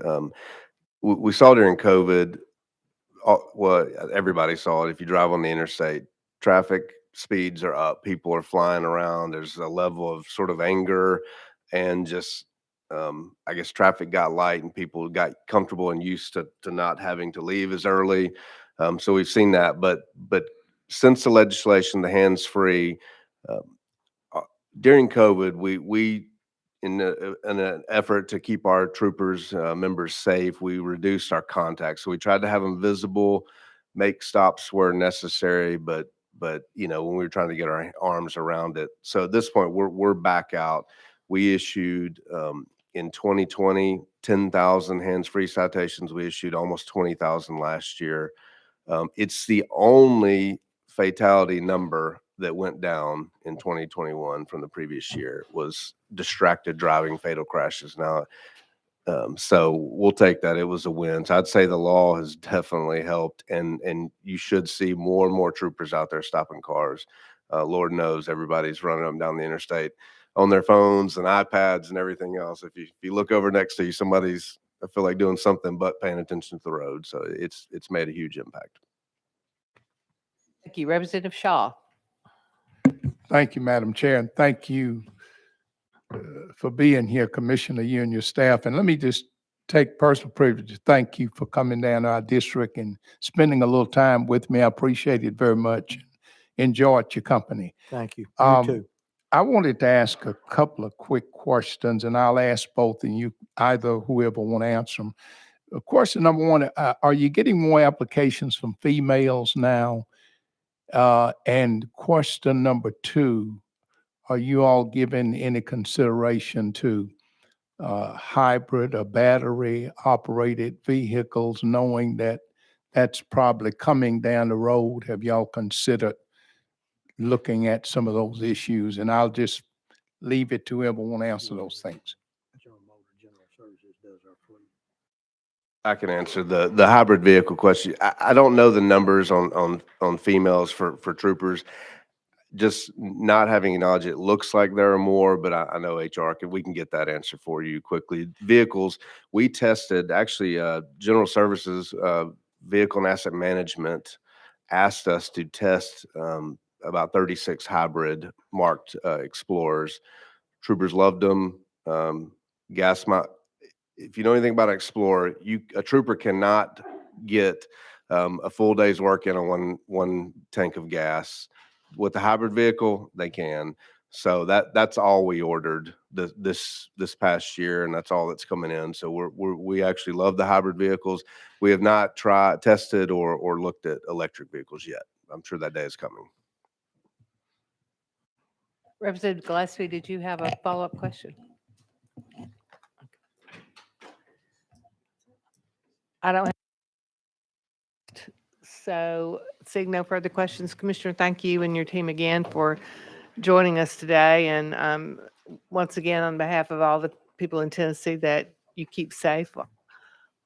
We saw during COVID, well, everybody saw it. If you drive on the interstate, traffic speeds are up. People are flying around. There's a level of sort of anger and just, I guess traffic got light and people got comfortable and used to not having to leave as early. So we've seen that. But since the legislation, the hands-free, during COVID, we in an effort to keep our troopers members safe, we reduced our contacts. So we tried to have them visible, make stops where necessary, but you know, when we were trying to get our arms around it. So at this point, we're back out. We issued in 2020 10,000 hands-free citations. We issued almost 20,000 last year. It's the only fatality number that went down in 2021 from the previous year was distracted driving fatal crashes. Now, so we'll take that. It was a win. So I'd say the law has definitely helped, and you should see more and more troopers out there stopping cars. Lord knows everybody's running up and down the interstate on their phones and iPads and everything else. If you look over next to you, somebody's, I feel like, doing something but paying attention to the road. So it's made a huge impact. Thank you. Representative Shaw. Thank you, Madam Chair, and thank you for being here, Commissioner, you and your staff. And let me just take personal privilege to thank you for coming down to our district and spending a little time with me. I appreciate it very much. Enjoyed your company. Thank you. You too. I wanted to ask a couple of quick questions, and I'll ask both, and you, either whoever want to answer them. Question number one, are you getting more applications from females now? And question number two, are you all giving any consideration to hybrid or battery operated vehicles, knowing that that's probably coming down the road? Have y'all considered looking at some of those issues? And I'll just leave it to whoever want to answer those things. I can answer the hybrid vehicle question. I don't know the numbers on females for troopers. Just not having knowledge, it looks like there are more, but I know HR we can get that answer for you quickly. Vehicles, we tested, actually, General Services, Vehicle and Asset Management asked us to test about 36 hybrid marked Explorers. Troopers loved them. Gas if you know anything about Explorer, a trooper cannot get a full day's work in on one tank of gas. With the hybrid vehicle, they can. So that's all we ordered this past year, and that's all that's coming in. So we actually love the hybrid vehicles. We have not tested or looked at electric vehicles yet. I'm sure that day is coming. Representative Gillespie, did you have a follow-up question? I don't have. So seeing no further questions, Commissioner, thank you and your team again for joining us today. And once again, on behalf of all the people in Tennessee, that you keep safe.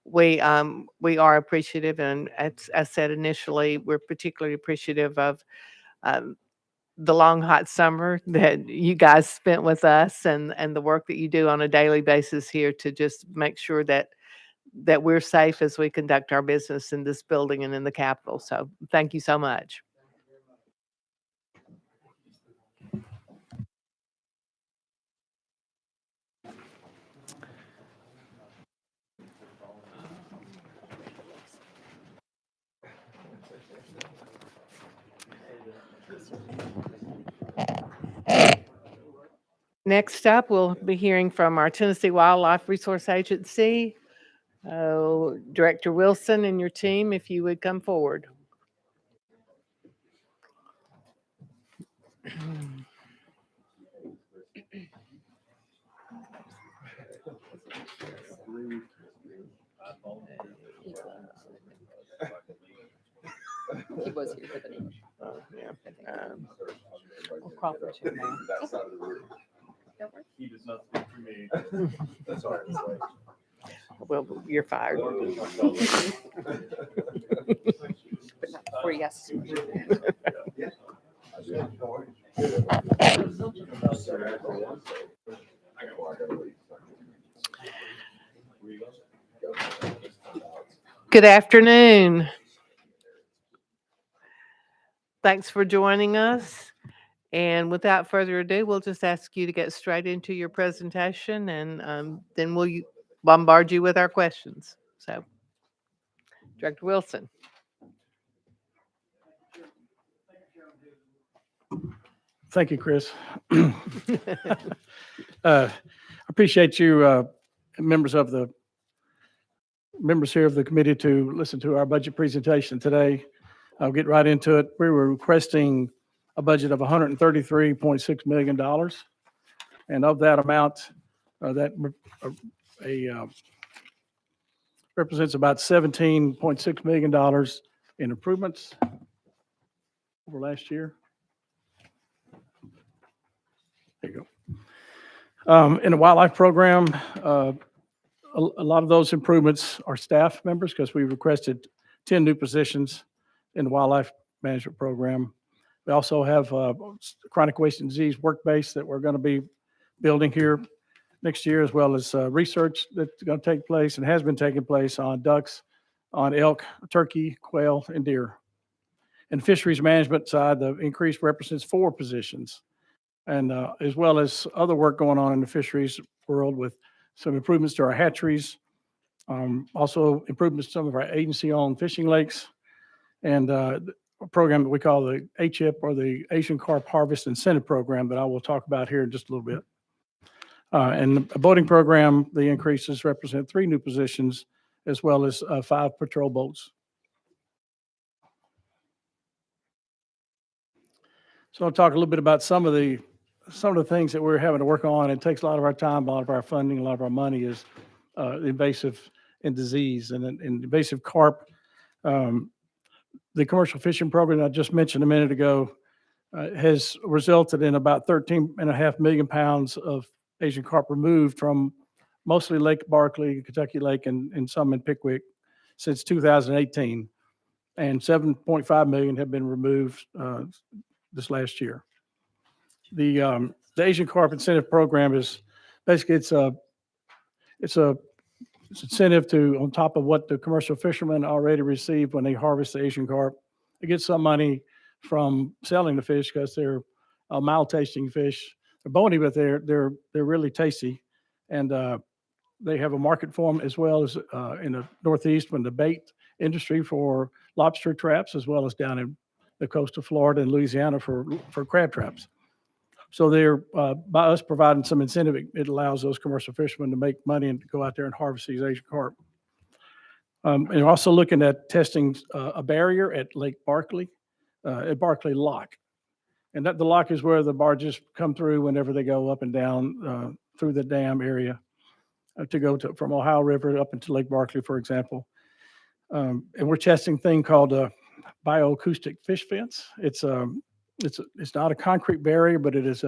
We are appreciative, and as I said initially, we're particularly appreciative of the long, hot summer that you guys spent with us, and the work that you do on a daily basis here to just make sure that we're safe as we conduct our business in this building and in the Capitol. So thank you so much. Next up, we'll be hearing from our Tennessee Wildlife Resource Agency. Director Wilson and your team, if you would come forward. He was here, but then We'll Crawford here now. He does not speak for me. That's all right. Well, you're fired. But not before you ask. Good afternoon. Thanks for joining us. And without further ado, we'll just ask you to get straight into your presentation, and then we'll bombard you with our questions. So, Director Wilson. Thank you, Chris. Appreciate you, members here of the committee, to listen to our budget presentation today. I'll get right into it. We were requesting a budget of $133.6 million. And of that amount, represents about $17.6 million in improvements over last year. There you go. In the wildlife program, a lot of those improvements are staff members, because we requested 10 new positions in the wildlife management program. We also have chronic waste and disease work base that we're going to be building here next year, as well as research that's going to take place and has been taking place on ducks, on elk, turkey, quail, and deer. And fisheries management side, the increase represents 4 positions, and as well as other work going on in the fisheries world with some improvements to our hatcheries, also improvements to some of our agency-owned fishing lakes, and a program that we call the HIP, or the Asian Carp Harvest Incentive Program, that I will talk about here in just a little bit. And the boating program, the increases represent 3 new positions, as well as 5 patrol boats. So I'll talk a little bit about some of the things that we're having to work on. It takes a lot of our time, a lot of our funding, a lot of our money is invasive and disease. And invasive carp, the commercial fishing program I just mentioned a minute ago has resulted in about 13.5 million pounds of Asian carp removed from mostly Lake Barkley, Kentucky Lake, and some in Pickwick since 2018. And 7.5 million have been removed this last year. The Asian Carp Incentive Program is basically it's incentive to, on top of what the commercial fishermen already receive when they harvest the Asian carp. They get some money from selling the fish, because they're mild tasting fish. They're bony, but they're really tasty, and they have a market for them, as well as in the Northeast, when the bait industry for lobster traps, as well as down in the coast of Florida and Louisiana for crab traps. So they're by us providing some incentive, it allows those commercial fishermen to make money and to go out there and harvest these Asian carp. And also looking at testing a barrier at Lake Barkley, at Barkley Lock. And that the lock is where the barges come through whenever they go up and down through the dam area to go from Ohio River up into Lake Barkley, for example. And we're testing a thing called a bioacoustic fish fence. It's not a concrete barrier, but it is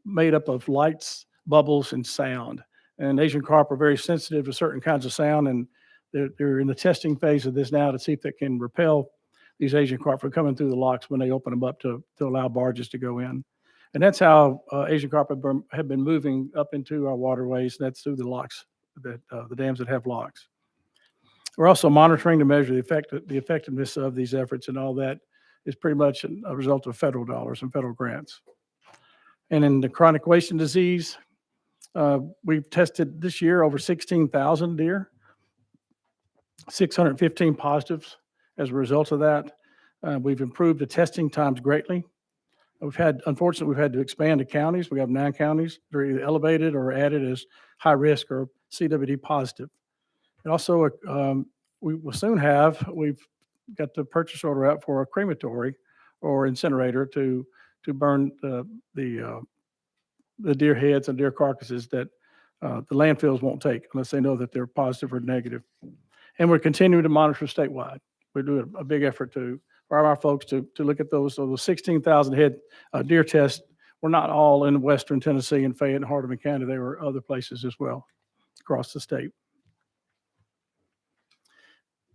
made up of lights, bubbles, and sound. And Asian carp are very sensitive to certain kinds of sound, and they're in the testing phase of this now to see if they can repel these Asian carp from coming through the locks when they open them up to allow barges to go in. And that's how Asian carp have been moving up into our waterways. That's through the locks, the dams that have locks. We're also monitoring to measure the effectiveness of these efforts, and all that is pretty much a result of federal dollars and federal grants. And in the chronic waste and disease, we've tested this year over 16,000 deer, 615 positives as a result of that. We've improved the testing times greatly. Unfortunately, we've had to expand the counties. We have 9 counties that are either elevated or added as high risk or CWD positive. And also, we will soon we've got the purchase order out for a crematory or incinerator to burn the deer heads and deer carcasses that the landfills won't take unless they know that they're positive or negative. And we're continuing to monitor statewide. We're doing a big effort for our folks to look at those. So those 16,000 head deer tests were not all in western Tennessee and Fayette and Hardeman County. They were other places as well across the state.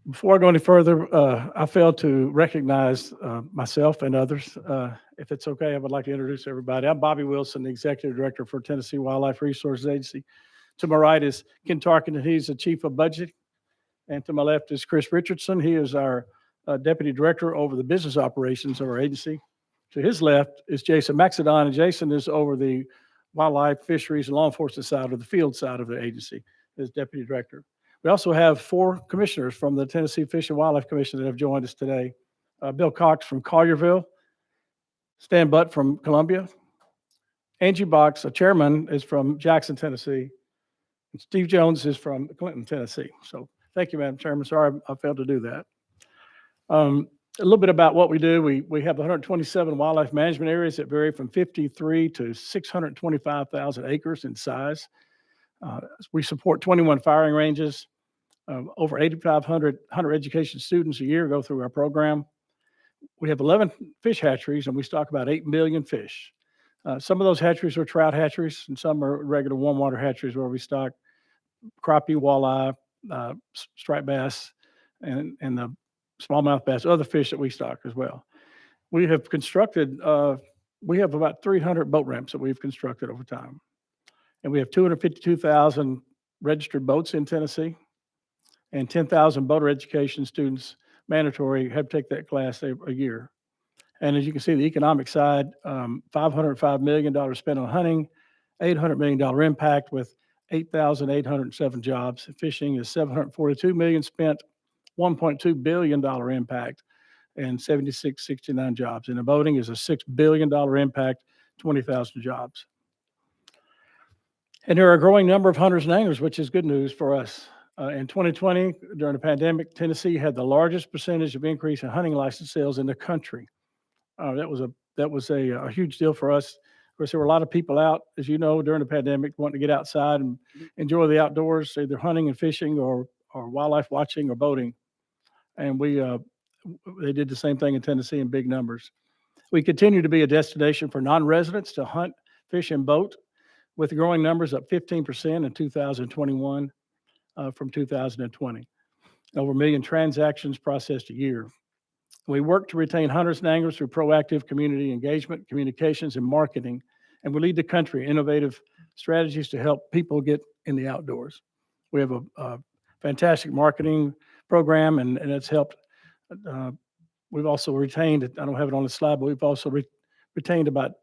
Before I go any further, I failed to recognize myself and others. If it's okay, I would like to introduce everybody. I'm Bobby Wilson, the Executive Director for Tennessee Wildlife Resources Agency. To my right is Ken Tarkenton. He's the Chief of Budget. And to my left is Chris Richardson. He is our Deputy Director over the business operations of our agency. To his left is Jason Maxedon, and Jason is over the wildlife, fisheries, and law enforcement side, or the field side of the agency as Deputy Director. We also have 4 commissioners from the Tennessee Fish and Wildlife Commission that have joined us today. Bill Cox from Collierville, Stan Butt from Columbia, Angie Box, a chairman, is from Jackson, Tennessee, and Steve Jones is from Clinton, Tennessee. So thank you, Madam Chairman. Sorry I failed to do that. A little bit about what we do. We have 127 wildlife management areas that vary from 53 to 625,000 acres in size. We support 21 firing ranges. Over 8,500 hunter education students a year go through our program. We have 11 fish hatcheries, and we stock about 8 million fish. Some of those hatcheries are trout hatcheries, and some are regular warm water hatcheries where we stock crappie, walleye, striped bass, and the smallmouth bass, other fish that we stock as well. We have constructed, we have about 300 boat ramps that we've constructed over time. And we have 252,000 registered boats in Tennessee, and 10,000 boater education students mandatory have to take that class a year. And as you can see, the economic side, $505 million spent on hunting, $800 million impact with 8,807 jobs. Fishing is $742 million spent, $1.2 billion impact, and 69 jobs. And the boating is a $6 billion impact, 20,000 jobs. And there are a growing number of hunters and anglers, which is good news for us. In 2020, during the pandemic, Tennessee had the largest percentage of increase in hunting license sales in the country. That was a huge deal for us. Of course, there were a lot of people out, as you know, during the pandemic, wanting to get outside and enjoy the outdoors, either hunting and fishing or wildlife watching or boating. And they did the same thing in Tennessee in big numbers. We continue to be a destination for non-residents to hunt, fish, and boat, with growing numbers up 15% in 2021 from 2020. Over 1 million transactions processed a year. We work to retain hunters and anglers through proactive community engagement, communications, and marketing. And we lead the country in innovative strategies to help people get in the outdoors. We have a fantastic marketing program, and it's helped. We've also retained, I don't have it on the slide, but we've also retained about,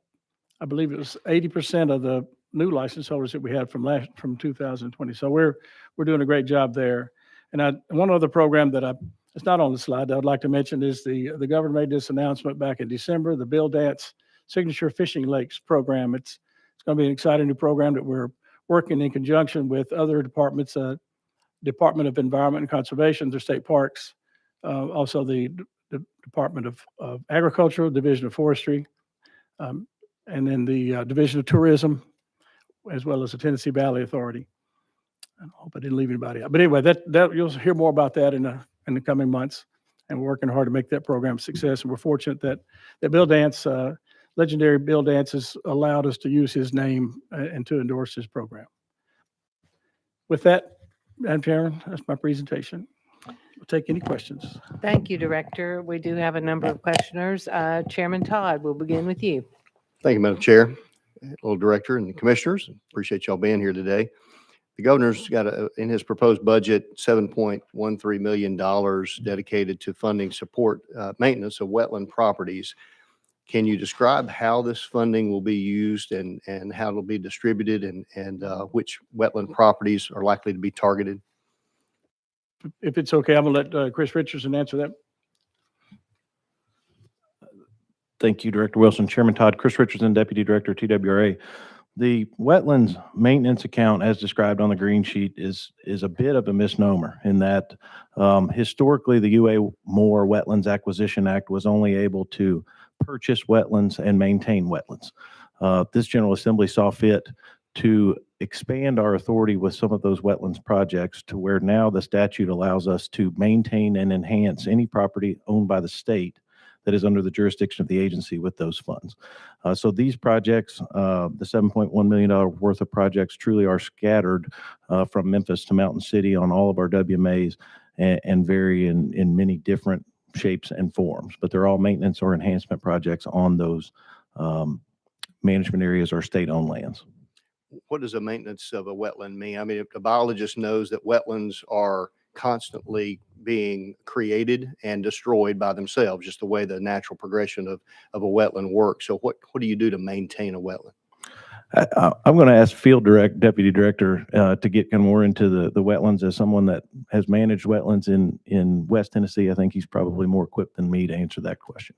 I believe it was 80% of the new license holders that we had from 2020. So we're doing a great job there. And one other program that it's not on the slide that I'd like to mention is the governor made this announcement back in December, the Bill Dance Signature Fishing Lakes program. It's going to be an exciting new program that we're working in conjunction with other departments, Department of Environment and Conservation, the state parks, also the Department of Agriculture, Division of Forestry, and then the Division of Tourism, as well as the Tennessee Valley Authority. I hope I didn't leave anybody out. But anyway, that you'll hear more about that in the coming months, and we're working hard to make that program a success. And we're fortunate that Bill Dance, legendary Bill Dance, has allowed us to use his name and to endorse his program. With that, Madam Chairman, that's my presentation. We'll take any questions. Thank you, Director. We do have a number of questioners. Chairman Todd, we'll begin with you. Thank you, Madam Chair, Little Director, and the Commissioners. Appreciate y'all being here today. The governor's got in his proposed budget, $7.13 million dedicated to funding support maintenance of wetland properties. Can you describe how this funding will be used and how it'll be distributed and which wetland properties are likely to be targeted? If it's okay, I'm going to let Chris Richardson answer that. Thank you, Director Wilson. Chairman Todd, Chris Richardson, Deputy Director, TWRA. The wetlands maintenance account, as described on the green sheet, is a bit of a misnomer in that historically the UA Moore Wetlands Acquisition Act was only able to purchase wetlands and maintain wetlands. This General Assembly saw fit to expand our authority with some of those wetlands projects to where now the statute allows us to maintain and enhance any property owned by the state that is under the jurisdiction of the agency with those funds. So these projects, the $7.1 million worth of projects truly are scattered from Memphis to Mountain City on all of our WMAs and vary in many different shapes and forms, but they're all maintenance or enhancement projects on those management areas or state-owned lands. What does the maintenance of a wetland mean? I mean, if the biologist knows that wetlands are constantly being created and destroyed by themselves, just the way the natural progression of a wetland works. So what do you do to maintain a wetland? I'm going to ask Deputy Director to get kind of more into the wetlands. As someone that has managed wetlands in West Tennessee, I think he's probably more equipped than me to answer that question.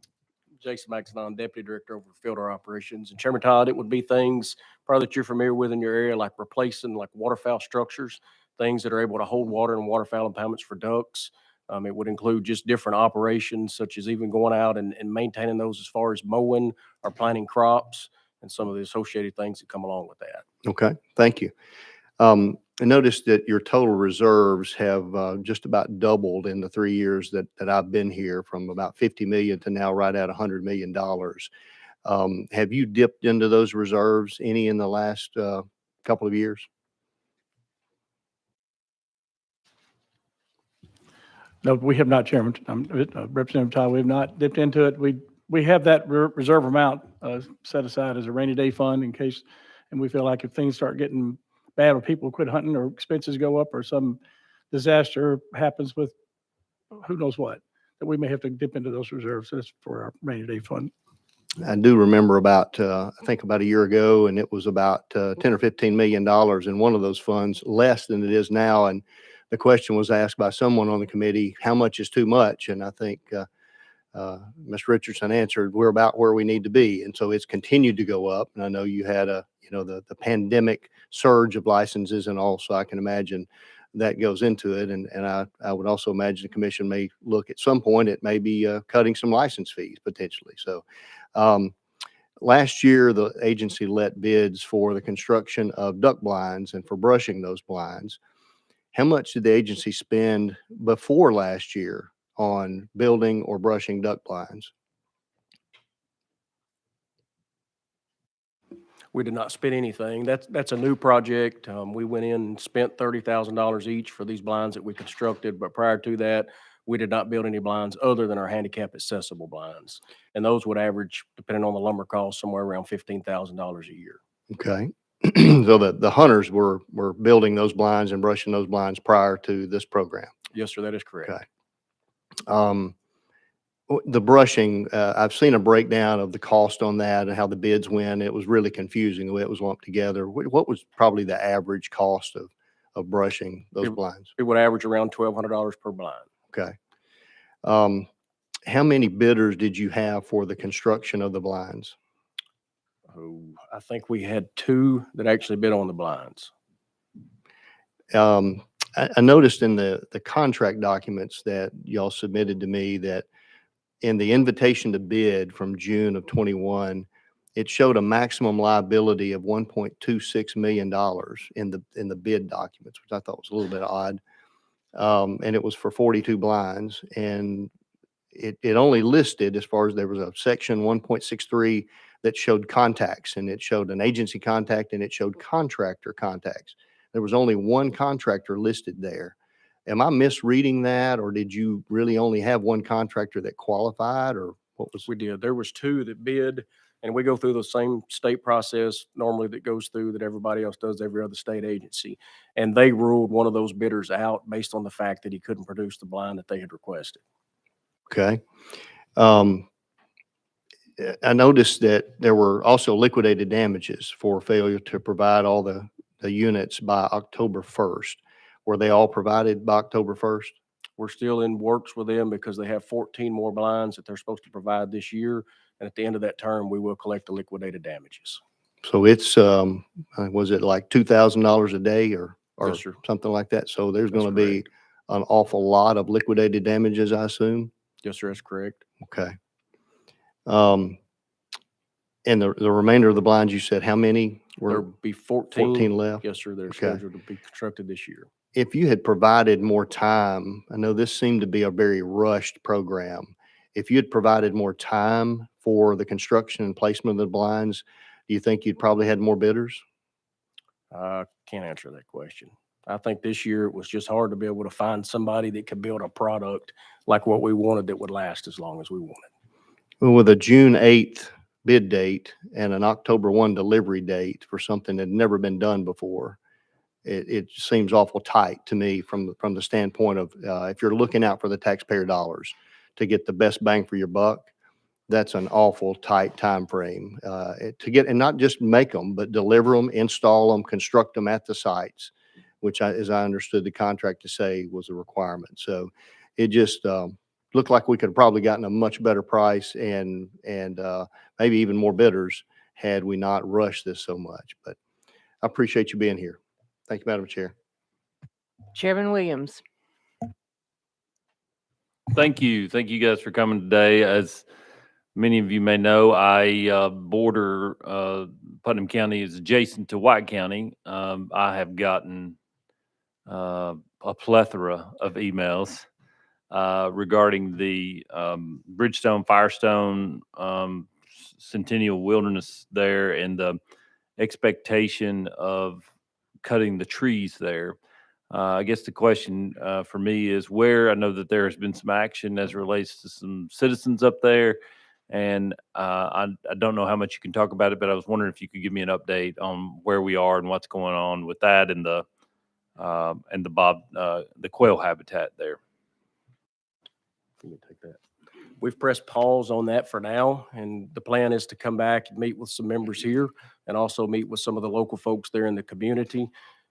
Jason Maxon, Deputy Director over Field Our Operations. And Chairman Todd, it would be things probably that you're familiar with in your area, like replacing like waterfowl structures, things that are able to hold water and waterfowl impoundments for ducks. It would include just different operations, such as even going out and maintaining those as far as mowing or planting crops and some of the associated things that come along with that. Okay, thank you. I noticed that your total reserves have just about doubled in the 3 years that I've been here, from about 50 million to now right at $100 million. Have you dipped into those reserves any in the last couple of years? No, we have not, Chairman. Representative Todd, we have not dipped into it. We have that reserve amount set aside as a rainy day fund in case, and we feel like if things start getting bad or people quit hunting or expenses go up or some disaster happens with who knows what, that we may have to dip into those reserves. That's for our rainy day fund. I do remember about, I think about a year ago, and it was about 10 or $15 million in one of those funds, less than it is now. And the question was asked by someone on the committee, how much is too much? And I think Ms. Richardson answered, we're about where we need to be. And so it's continued to go up. And I know you had the pandemic surge of licenses and all, so I can imagine that goes into it. And I would also imagine the commission may look at some point at maybe cutting some license fees potentially. So last year, the agency let bids for the construction of duck blinds and for brushing those blinds. How much did the agency spend before last year on building or brushing duck blinds? We did not spend anything. That's a new project. We went in and spent $30,000 each for these blinds that we constructed. But prior to that, we did not build any blinds other than our handicap accessible blinds. And those would average, depending on the lumber cost, somewhere around $15,000 a year. Okay. So the hunters were building those blinds and brushing those blinds prior to this program. Yes, sir, that is correct. Okay. The brushing, I've seen a breakdown of the cost on that and how the bids went. It was really confusing the way it was lumped together. What was probably the average cost of brushing those blinds? It would average around $1,200 per blind. Okay. How many bidders did you have for the construction of the blinds? Oh, I think we had 2 that actually bid on the blinds. I noticed in the contract documents that y'all submitted to me that in the invitation to bid from June of 21, it showed a maximum liability of $1.26 million in the bid documents, which I thought was a little bit odd. And it was for 42 blinds, and it only listed, as far as there was a section 1.63 that showed contacts, and it showed an agency contact and it showed contractor contacts. There was only one contractor listed there. Am I misreading that, or did you really only have one contractor that qualified, or what was? We did. There was 2 that bid, and we go through the same state process normally that goes through that everybody else does, every other state agency. And they ruled one of those bidders out based on the fact that he couldn't produce the blind that they had requested. Okay. I noticed that there were also liquidated damages for failure to provide all the units by October 1st. Were they all provided by October 1st? We're still in works with them because they have 14 more blinds that they're supposed to provide this year. And at the end of that term, we will collect the liquidated damages. So it's, was it like $2,000 a day or Yes, sir. something like that? So there's That's going to be an awful lot of liquidated damages, I assume? Yes, sir, that's correct. Okay. And the remainder of the blinds, you said how many were? There'll be 14. 14 left? Yes, sir. They're Okay. scheduled to be constructed this year. If you had provided more time, I know this seemed to be a very rushed program. If you had provided more time for the construction and placement of the blinds, do you think you'd probably had more bidders? Can't answer that question. I think this year it was just hard to be able to find somebody that could build a product like what we wanted that would last as long as we wanted. Well, with a June 8th bid date and an October 1 delivery date for something that had never been done before, it seems awful tight to me from the standpoint of if you're looking out for the taxpayer dollars to get the best bang for your buck, that's an awful tight time frame to get, and not just make them, but deliver them, install them, construct them at the sites, which as I understood the contract to say was a requirement. So it just looked like we could have probably gotten a much better price and maybe even more bidders had we not rushed this so much. But I appreciate you being here. Thank you, Madam Chair. Chairman Williams. Thank you. Thank you guys for coming today. As many of you may know, I border Putnam County is adjacent to White County. I have gotten a plethora of emails regarding the Bridgestone, Firestone, Centennial Wilderness there, and the expectation of cutting the trees there. I guess the question for me is where I know that there has been some action as it relates to some citizens up there. And I don't know how much you can talk about it, but I was wondering if you could give me an update on where we are and what's going on with that and the quail habitat there. Let me take that. We've pressed pause on that for now, and the plan is to come back and meet with some members here and also meet with some of the local folks there in the community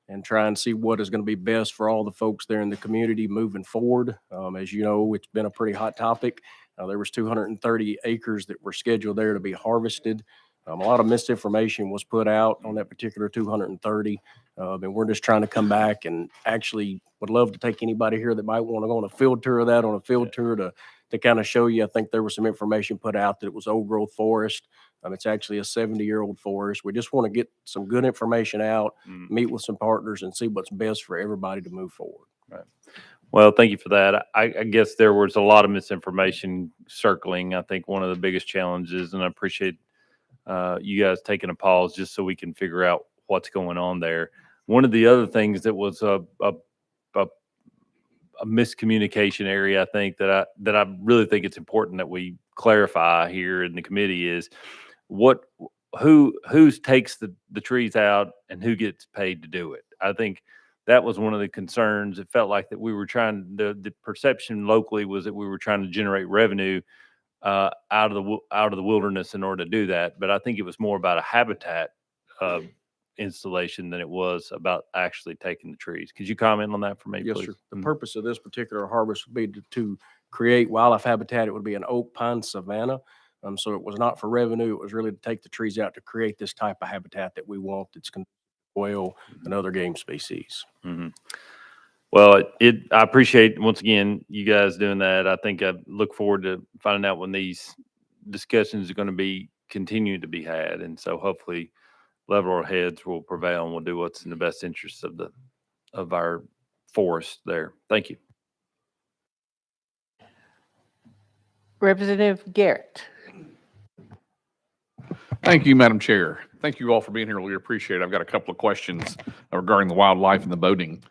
and try and see what is going to be best for all the folks there in the community moving forward. As you know, it's been a pretty hot topic. There was 230 acres that were scheduled there to be harvested. A lot of misinformation was put out on that particular 230. And we're just trying to come back and actually would love to take anybody here that might want to go on a field tour of that, on a field tour to kind of show you. I think there was some information put out that it was old growth forest. It's actually a 70-year-old forest. We just want to get some good information out, meet with some partners and see what's best for everybody to move forward. Right. Well, thank you for that. I guess there was a lot of misinformation circling. I think one of the biggest challenges, and I appreciate you guys taking a pause just so we can figure out what's going on there. One of the other things that was a miscommunication area, I think that I really think it's important that we clarify here in the committee is who takes the trees out and who gets paid to do it. I think that was one of the concerns. It felt like that we were the perception locally was that we were trying to generate revenue out of the wilderness in order to do that. But I think it was more about a habitat installation than it was about actually taking the trees. Could you comment on that for me, Yes, please? sir. The purpose of this particular harvest would be to create wildlife habitat. It would be an oak pine savanna. So it was not for revenue. It was really to take the trees out to create this type of habitat that we want. That's quail and other game species. Mm-hmm. Well, I appreciate once again you guys doing that. I think I look forward to finding out when these discussions are going to be continuing to be had, and so hopefully level heads will prevail and we'll do what's in the best interest of our forest there. Thank you. Representative Garrett. Thank you, Madam Chair. Thank you all for being here. We appreciate it. I've got a couple of questions regarding the wildlife and the boating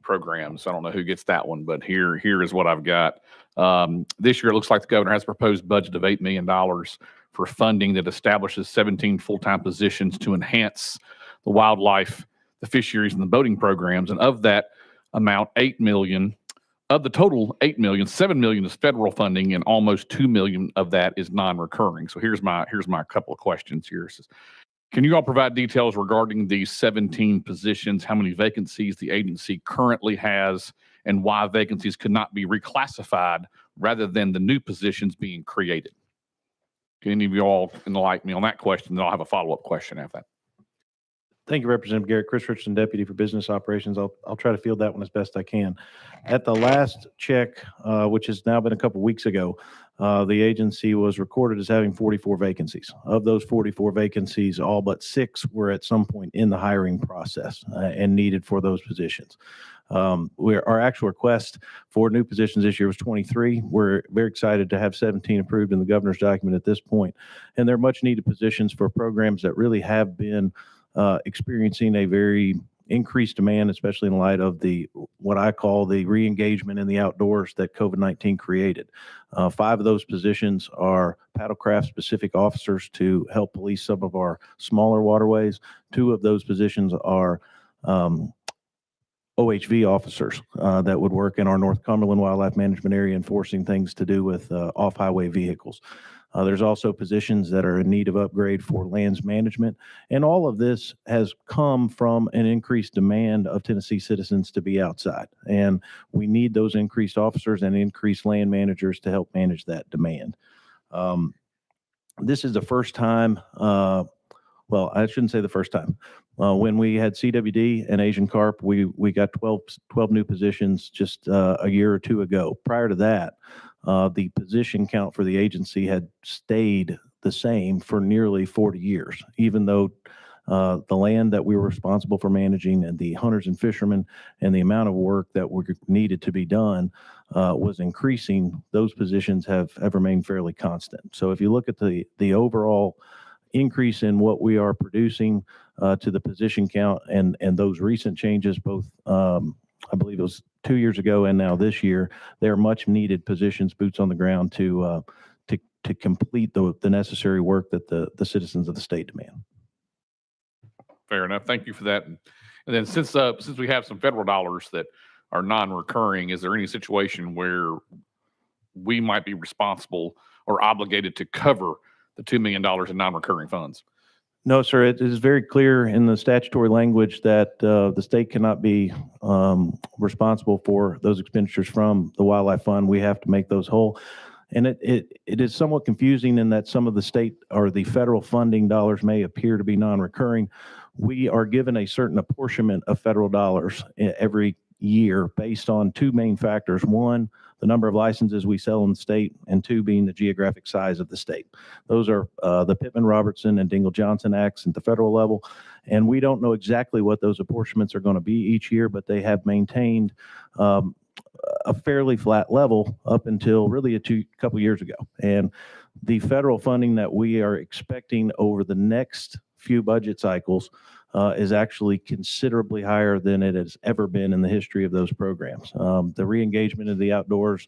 programs. I don't know who gets that one, but here is what I've got. This year, it looks like the governor has a proposed budget of $8 million for funding that establishes 17 full-time positions to enhance the wildlife, the fisheries, and the boating programs. And of that amount, $8 million, of the total $8 million, $7 million is federal funding, and almost $2 million of that is non-recurring. So here's my couple of questions here. Can you all provide details regarding these 17 positions, how many vacancies the agency currently has, and why vacancies could not be reclassified rather than the new positions being created? Can any of you all enlighten me on that question? Then I'll have a follow-up question after that. Thank you, Representative Garrett. Chris Richardson, Deputy for Business Operations. I'll try to field that one as best I can. At the last check, which has now been a couple weeks ago, the agency was recorded as having 44 vacancies. Of those 44 vacancies, all but 6 were at some point in the hiring process and needed for those positions. Our actual request for new positions this year was 23. We're very excited to have 17 approved in the governor's document at this point. And they're much needed positions for programs that really have been experiencing a very increased demand, especially in light of what I call the re-engagement in the outdoors that COVID-19 created. 5 of those positions are paddlecraft specific officers to help police some of our smaller waterways. 2 of those positions are OHV officers that would work in our North Cumberland Wildlife Management Area enforcing things to do with off-highway vehicles. There's also positions that are in need of upgrade for lands management. And all of this has come from an increased demand of Tennessee citizens to be outside. And we need those increased officers and increased land managers to help manage that demand. This is the first time, well, I shouldn't say the first time. When we had CWD and Asian carp, we got 12 new positions just a year or 2 ago. Prior to that, the position count for the agency had stayed the same for nearly 40 years, even though the land that we were responsible for managing and the hunters and fishermen and the amount of work that needed to be done was increasing. Those positions have remained fairly constant. So if you look at the overall increase in what we are producing to the position count and those recent changes, both I believe it was 2 years ago and now this year, they're much needed positions, boots on the ground to complete the necessary work that the citizens of the state demand. Fair enough. Thank you for that. And then since we have some federal dollars that are non-recurring, is there any situation where we might be responsible or obligated to cover the $2 million in non-recurring funds? No, sir. It is very clear in the statutory language that the state cannot be responsible for those expenditures from the Wildlife Fund. We have to make those whole. And it is somewhat confusing in that some of the state or the federal funding dollars may appear to be non-recurring. We are given a certain apportionment of federal dollars every year based on 2 main factors. 1, the number of licenses we sell in the state, and 2 being the geographic size of the state. Those are the Pittman-Robertson and Dingell-Johnson Acts at the federal level. And we don't know exactly what those apportionments are going to be each year, but they have maintained a fairly flat level up until really a couple years ago. And the federal funding that we are expecting over the next few budget cycles is actually considerably higher than it has ever been in the history of those programs. The re-engagement of the outdoors,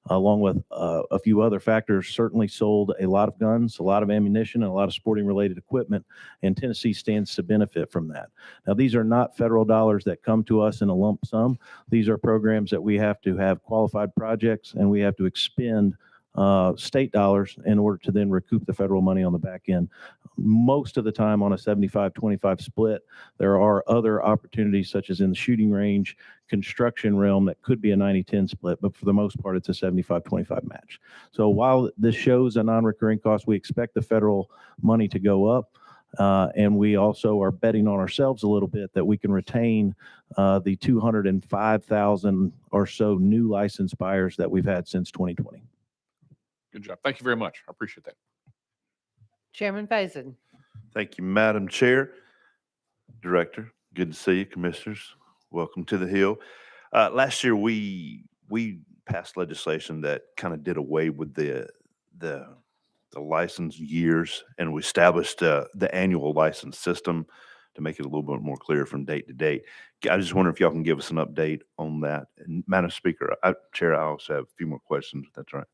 along with a few other factors, certainly sold a lot of guns, a lot of ammunition, and a lot of sporting related equipment, and Tennessee stands to benefit from that. Now, these are not federal dollars that come to us in a lump sum. These are programs that we have to have qualified projects, and we have to expend state dollars in order to then recoup the federal money on the back end. Most of the time on a 75-25 split. There are other opportunities such as in the shooting range, construction realm that could be a 90-10 split, but for the most part, it's a 75-25 match. So while this shows a non-recurring cost, we expect the federal money to go up. And we also are betting on ourselves a little bit that we can retain the 205,000 or so new licensed buyers that we've had since 2020. Good job. Thank you very much. I appreciate that. Chairman Faison. Thank you, Madam Chair. Director, good to see you. Commissioners, welcome to the Hill. Last year, we passed legislation that kind of did away with the license years, and we established the annual license system to make it a little bit more clear from date to date. I just wonder if y'all can give us an update on that. And Madam Speaker, Chair, I also have a few more questions, if that's right.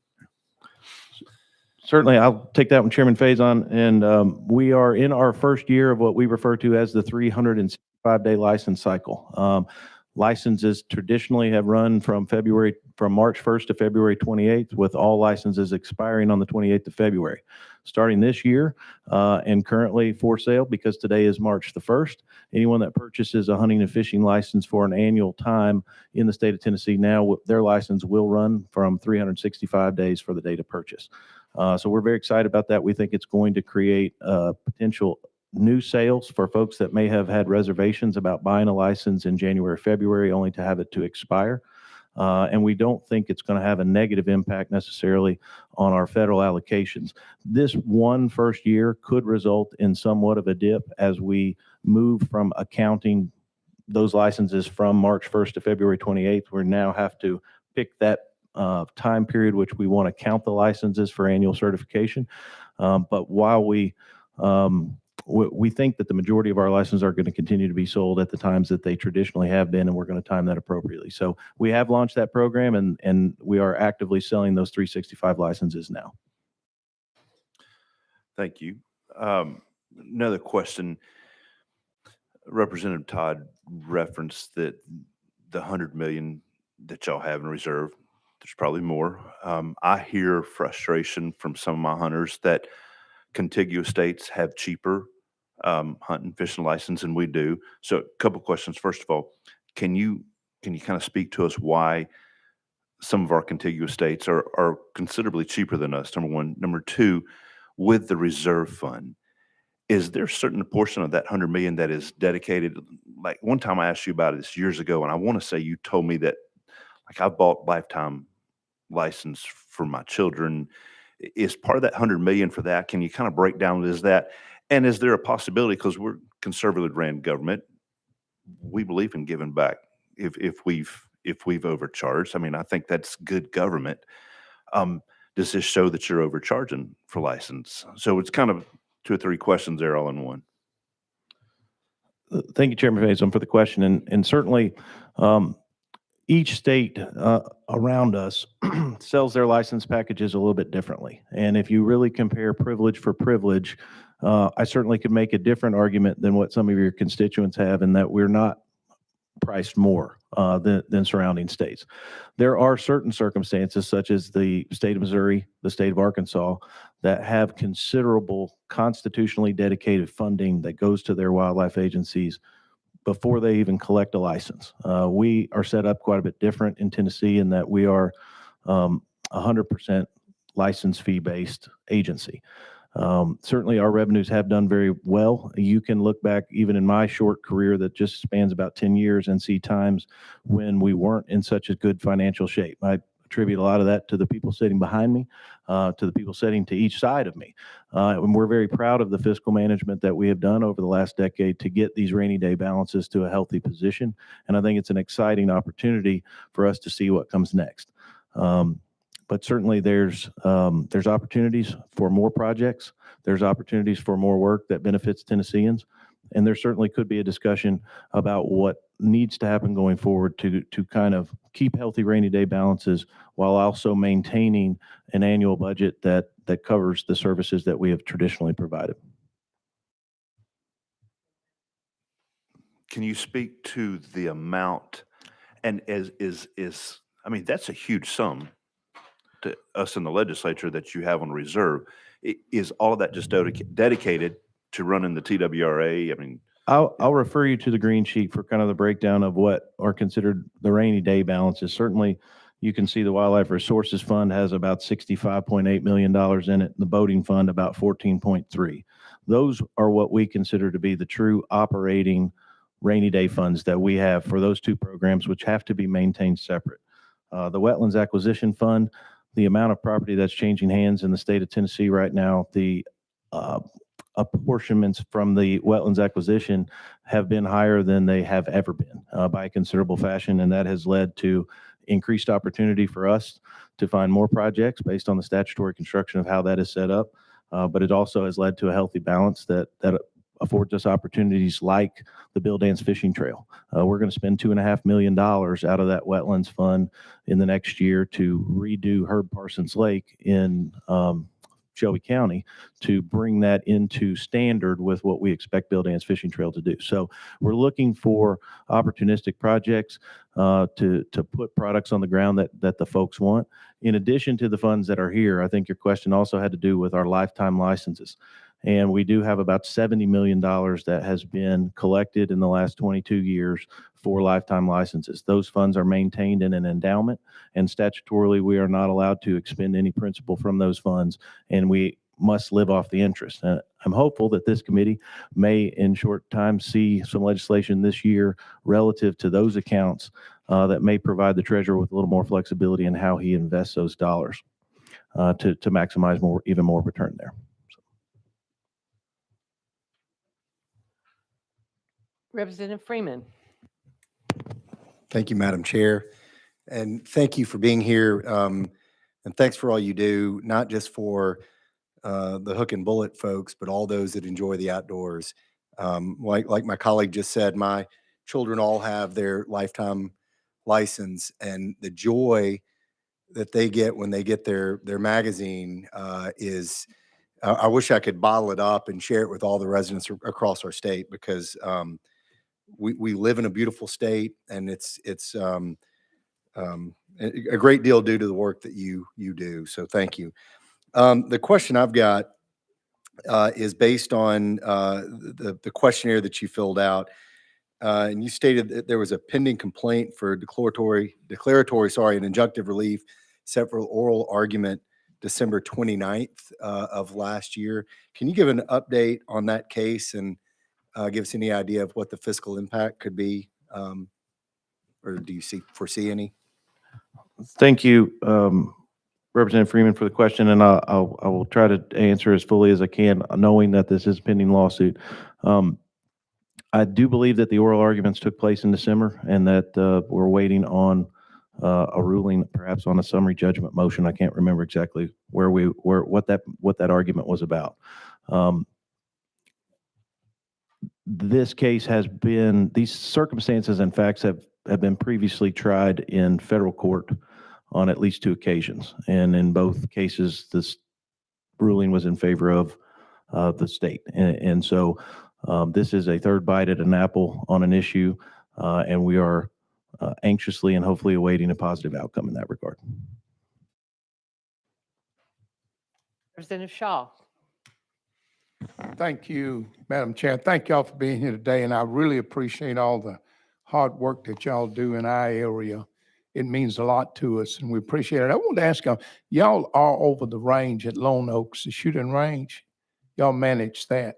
Certainly, I'll take that one, Chairman Faison. And we are in our first year of what we refer to as the 365-day license cycle. Licenses traditionally have run from March 1st to February 28th, with all licenses expiring on the 28th of February. Starting this year and currently for sale, because today is March the 1st, anyone that purchases a hunting and fishing license for an annual time in the state of Tennessee now, their license will run from 365 days for the date of purchase. So we're very excited about that. We think it's going to create potential new sales for folks that may have had reservations about buying a license in January, February, only to have it to expire. And we don't think it's going to have a negative impact necessarily on our federal allocations. This one first year could result in somewhat of a dip as we move from accounting those licenses from March 1st to February 28th. We now have to pick that time period which we want to count the licenses for annual certification. But while we think that the majority of our licenses are going to continue to be sold at the times that they traditionally have been, and we're going to time that appropriately. So we have launched that program, and we are actively selling those 365 licenses now. Thank you. Another question. Representative Todd referenced that the 100 million that y'all have in reserve, there's probably more. I hear frustration from some of my hunters that contiguous states have cheaper hunt and fishing license than we do. So a couple questions. First of all, can you kind of speak to us why some of our contiguous states are considerably cheaper than us, number one? Number two, with the reserve fund, is there a certain portion of that 100 million that is dedicated? Like one time I asked you about this years ago, and I want to say you told me that like I bought lifetime license for my children. Is part of that 100 million for that? Can you kind of break down what is that? And is there a possibility, because we're conservatively ran government, we believe in giving back if we've overcharged. I mean, I think that's good government. Does this show that you're overcharging for license? So it's kind of 2 or 3 questions there all in one. Thank you, Chairman Faison, for the question. And certainly, each state around us sells their license packages a little bit differently. And if you really compare privilege for privilege, I certainly could make a different argument than what some of your constituents have, in that we're not priced more than surrounding states. There are certain circumstances, such as the state of Missouri, the state of Arkansas, that have considerable constitutionally dedicated funding that goes to their wildlife agencies before they even collect a license. We are set up quite a bit different in Tennessee in that we are 100% license fee based agency. Certainly our revenues have done very well. You can look back even in my short career that just spans about 10 years and see times when we weren't in such a good financial shape. I attribute a lot of that to the people sitting behind me, to the people sitting to each side of me. And we're very proud of the fiscal management that we have done over the last decade to get these rainy day balances to a healthy position. And I think it's an exciting opportunity for us to see what comes next. But certainly there's opportunities for more projects. There's opportunities for more work that benefits Tennesseans. And there certainly could be a discussion about what needs to happen going forward to kind of keep healthy rainy day balances while also maintaining an annual budget that covers the services that we have traditionally provided. Can you speak to the amount, and I mean, that's a huge sum to us in the legislature that you have on reserve. Is all of that just dedicated to running the TWRA? I mean, I'll refer you to the green sheet for kind of the breakdown of what are considered the rainy day balances. Certainly, you can see the Wildlife Resources Fund has about $65.8 million in it, the Boating Fund about 14.3. Those are what we consider to be the true operating rainy day funds that we have for those two programs, which have to be maintained separate. The Wetlands Acquisition Fund, the amount of property that's changing hands in the state of Tennessee right now, the apportionments from the wetlands acquisition have been higher than they have ever been by a considerable fashion. And that has led to increased opportunity for us to find more projects based on the statutory construction of how that is set up. But it also has led to a healthy balance that affords us opportunities like the Bill Dance Fishing Trail. We're going to spend $2.5 million out of that wetlands fund in the next year to redo Herb Parsons Lake in Shelby County to bring that into standard with what we expect Bill Dance Fishing Trail to do. So we're looking for opportunistic projects to put products on the ground that the folks want. In addition to the funds that are here, I think your question also had to do with our lifetime licenses. And we do have about $70 million that has been collected in the last 22 years for lifetime licenses. Those funds are maintained in an endowment, and statutorily, we are not allowed to expend any principal from those funds, and we must live off the interest. I'm hopeful that this committee may, in short time, see some legislation this year relative to those accounts that may provide the treasurer with a little more flexibility in how he invests those dollars to maximize even more return there. Representative Freeman. Thank you, Madam Chair. And thank you for being here. And thanks for all you do, not just for the hook and bullet folks, but all those that enjoy the outdoors. Like my colleague just said, my children all have their lifetime license, and the joy that they get when they get their magazine is, I wish I could bottle it up and share it with all the residents across our state, because we live in a beautiful state, and it's a great deal due to the work that you do. So thank you. The question I've got is based on the questionnaire that you filled out. And you stated that there was a pending complaint for declaratory, and injunctive relief set for oral argument December 29th of last year. Can you give an update on that case and give us any idea of what the fiscal impact could be? Or do you foresee any? Thank you, Representative Freeman, for the question, and I will try to answer as fully as I can, knowing that this is a pending lawsuit. I do believe that the oral arguments took place in December, and that we're waiting on a ruling, perhaps on a summary judgment motion. I can't remember exactly what that argument was about. This case these circumstances and facts have been previously tried in federal court on at least 2 occasions, and in both cases, this ruling was in favor of the state, and so. This is a third bite at an apple on an issue, and we are anxiously and hopefully awaiting a positive outcome in that regard. Representative Shaw. Thank you, Madam Chair. Thank y'all for being here today, and I really appreciate all the hard work that y'all do in our area. It means a lot to us, and we appreciate it. I want to ask y'all are over the range at Lone Oaks, the shooting range. Y'all manage that?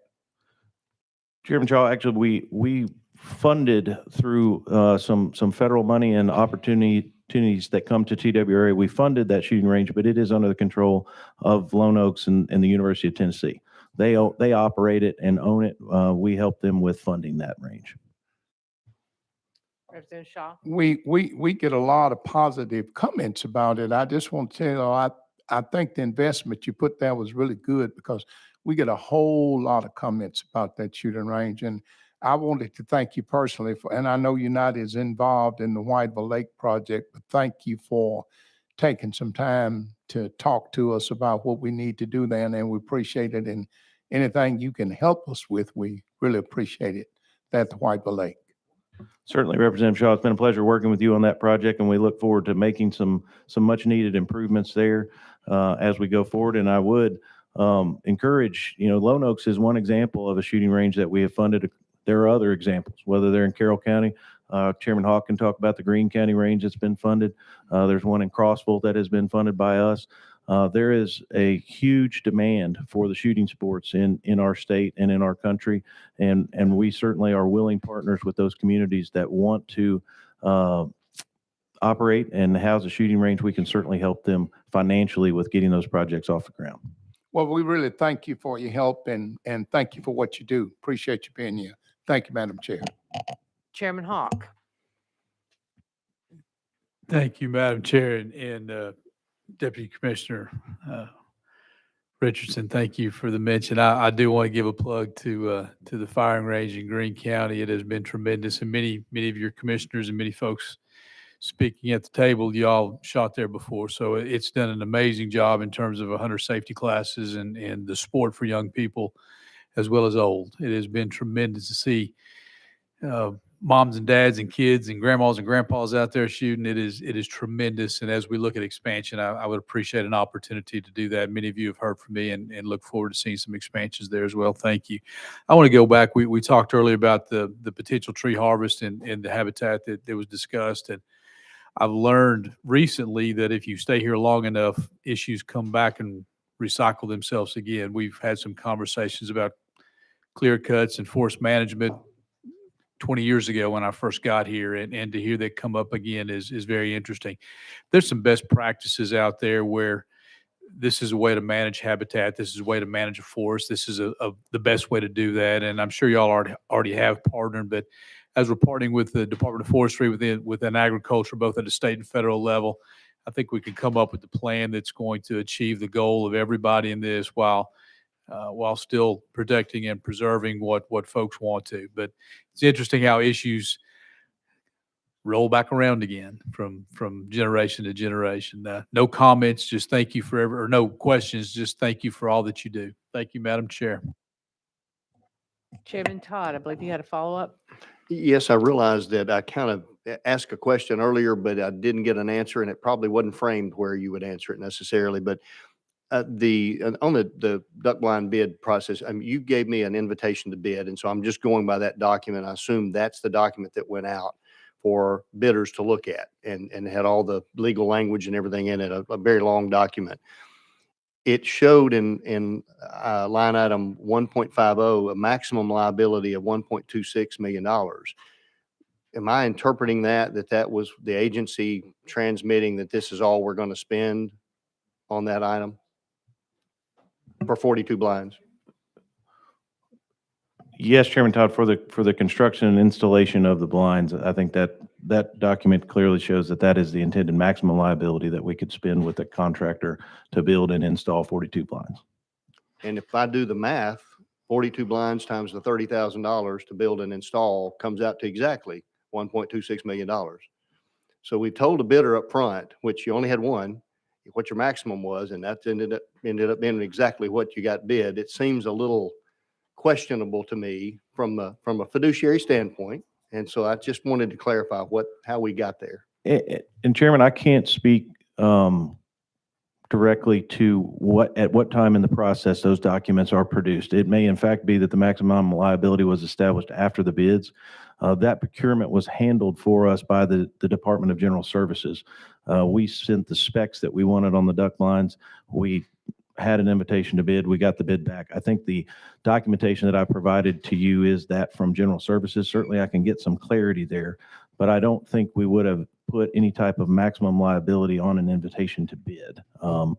Chairman Shaw, actually, we funded through some federal money and opportunities that come to TWRA. We funded that shooting range, but it is under the control of Lone Oaks and the University of Tennessee. They operate it and own it. We help them with funding that range. Representative Shaw. We get a lot of positive comments about it. I just want to tell you, I think the investment you put there was really good, because we get a whole lot of comments about that shooting range. And I wanted to thank you personally and I know you're not as involved in the Whiteville Lake project, but thank you for taking some time to talk to us about what we need to do there. And we appreciate it. And anything you can help us with, we really appreciate it at the Whiteville Lake. Certainly, Representative Shaw, it's been a pleasure working with you on that project, and we look forward to making some much needed improvements there as we go forward. And I would encourage, Lone Oaks is one example of a shooting range that we have funded. There are other examples, whether they're in Carroll County. Chairman Hawk can talk about the Greene County range that's been funded. There's one in Crossville that has been funded by us. There is a huge demand for the shooting sports in our state and in our country, and we certainly are willing partners with those communities that want to operate and house a shooting range. We can certainly help them financially with getting those projects off the ground. Well, we really thank you for your help and thank you for what you do. Appreciate you being here. Thank you, Madam Chair. Chairman Hawk. Thank you, Madam Chair, and Deputy Commissioner Richardson. Thank you for the mention. I do want to give a plug to the firing range in Greene County. It has been tremendous, and many of your commissioners and many folks speaking at the table, y'all shot there before. So it's done an amazing job in terms of hunter safety classes and the sport for young people as well as old. It has been tremendous to see moms and dads and kids and grandmas and grandpas out there shooting. It is tremendous. And as we look at expansion, I would appreciate an opportunity to do that. Many of you have heard from me and look forward to seeing some expansions there as well. Thank you. I want to go back. We talked earlier about the potential tree harvest and the habitat that was discussed. And I've learned recently that if you stay here long enough, issues come back and recycle themselves again. We've had some conversations about clear cuts and forest management 20 years ago when I first got here, and to hear that come up again is very interesting. There's some best practices out there where this is a way to manage habitat. This is a way to manage a forest. This is the best way to do that. And I'm sure y'all already have partnered, but as we're partnering with the Department of Forestry within agriculture, both at the state and federal level, I think we can come up with a plan that's going to achieve the goal of everybody in this while still protecting and preserving what folks want to. But it's interesting how issues roll back around again from generation to generation. No comments, just thank you or no questions, just thank you for all that you do. Thank you, Madam Chair. Chairman Todd, I believe you had a follow-up. Yes, I realized that I kind of asked a question earlier, but I didn't get an answer, and it probably wasn't framed where you would answer it necessarily. But on the duck blind bid process, I mean, you gave me an invitation to bid, and so I'm just going by that document. I assume that's the document that went out for bidders to look at, and had all the legal language and everything in it, a very long document. It showed in line item 1.50 a maximum liability of $1.26 million. Am I interpreting that was the agency transmitting that this is all we're going to spend on that item for 42 blinds? Yes, Chairman Todd, for the construction and installation of the blinds, I think that document clearly shows that is the intended maximum liability that we could spend with a contractor to build and install 42 blinds. And if I do the math, 42 blinds times the $30,000 to build and install comes out to exactly $1.26 million. So we told the bidder up front, which you only had one, what your maximum was, and that ended up being exactly what you got bid. It seems a little questionable to me from a fiduciary standpoint. And so I just wanted to clarify how we got there. And Chairman, I can't speak directly to at what time in the process those documents are produced. It may in fact be that the maximum liability was established after the bids. That procurement was handled for us by the Department of General Services. We sent the specs that we wanted on the duck blinds. We had an invitation to bid. We got the bid back. I think the documentation that I provided to you is that from General Services. Certainly I can get some clarity there, but I don't think we would have put any type of maximum liability on an invitation to bid. I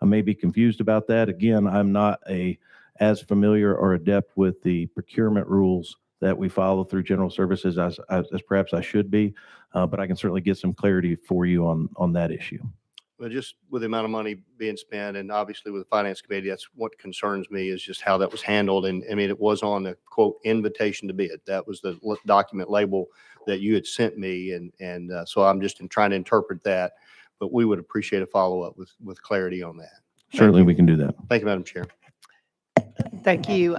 may be confused about that. Again, I'm not as familiar or adept with the procurement rules that we follow through General Services as perhaps I should be, but I can certainly get some clarity for you on that issue. But just with the amount of money being spent, and obviously with the Finance Committee, that's what concerns me, is just how that was handled. And I mean, it was on the quote invitation to bid. That was the document label that you had sent me. And so I'm just trying to interpret that, but we would appreciate a follow-up with clarity on that. Certainly we can do that. Thank you, Madam Chair. Thank you.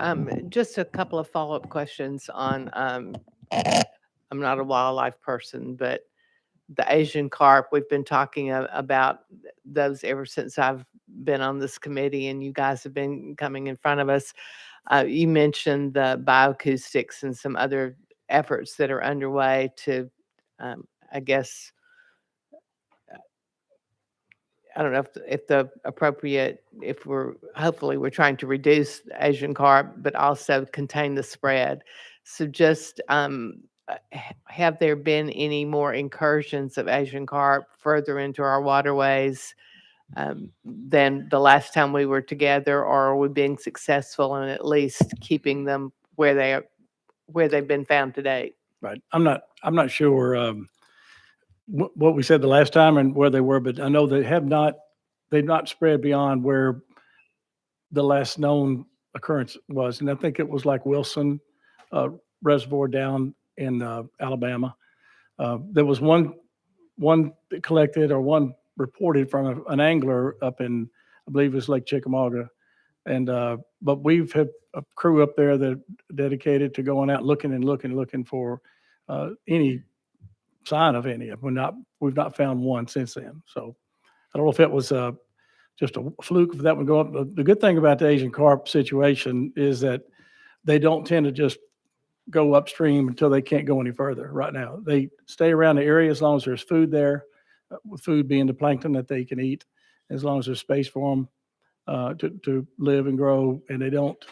Just a couple of follow-up questions on, I'm not a wildlife person, but the Asian carp, we've been talking about those ever since I've been on this committee, and you guys have been coming in front of us. You mentioned the bioacoustics and some other efforts that are underway to, I guess, I don't know if hopefully we're trying to reduce Asian carp, but also contain the spread. So just, have there been any more incursions of Asian carp further into our waterways than the last time we were together, or are we being successful in at least keeping them where they've been found to date? Right. I'm not sure what we said the last time and where they were, but I know they've not spread beyond where the last known occurrence was, and I think it was like Wilson Reservoir down in Alabama. There was one collected or one reported from an angler up in, I believe it was Lake Chickamauga. And, but we've had a crew up there that dedicated to going out looking for any sign of any. We've not found one since then. So I don't know if it was just a fluke if that would go up. The good thing about the Asian carp situation is that they don't tend to just go upstream until they can't go any further right now. They stay around the area as long as there's food there, with food being the plankton that they can eat, as long as there's space for them to live and grow, and they don't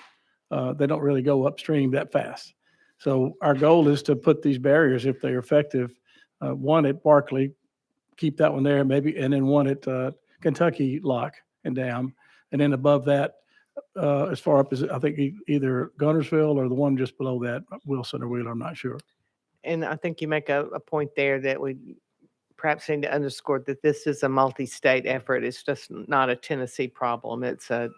really go upstream that fast. So our goal is to put these barriers, if they're effective, one at Barkley, keep that one there maybe, and then one at Kentucky Lock and Dam. And then above that, as far up as I think either Gunnersville or the one just below that, Wilson or Wheeler, I'm not sure. And I think you make a point there that we perhaps need to underscore that this is a multi-state effort. It's just not a Tennessee problem. It's a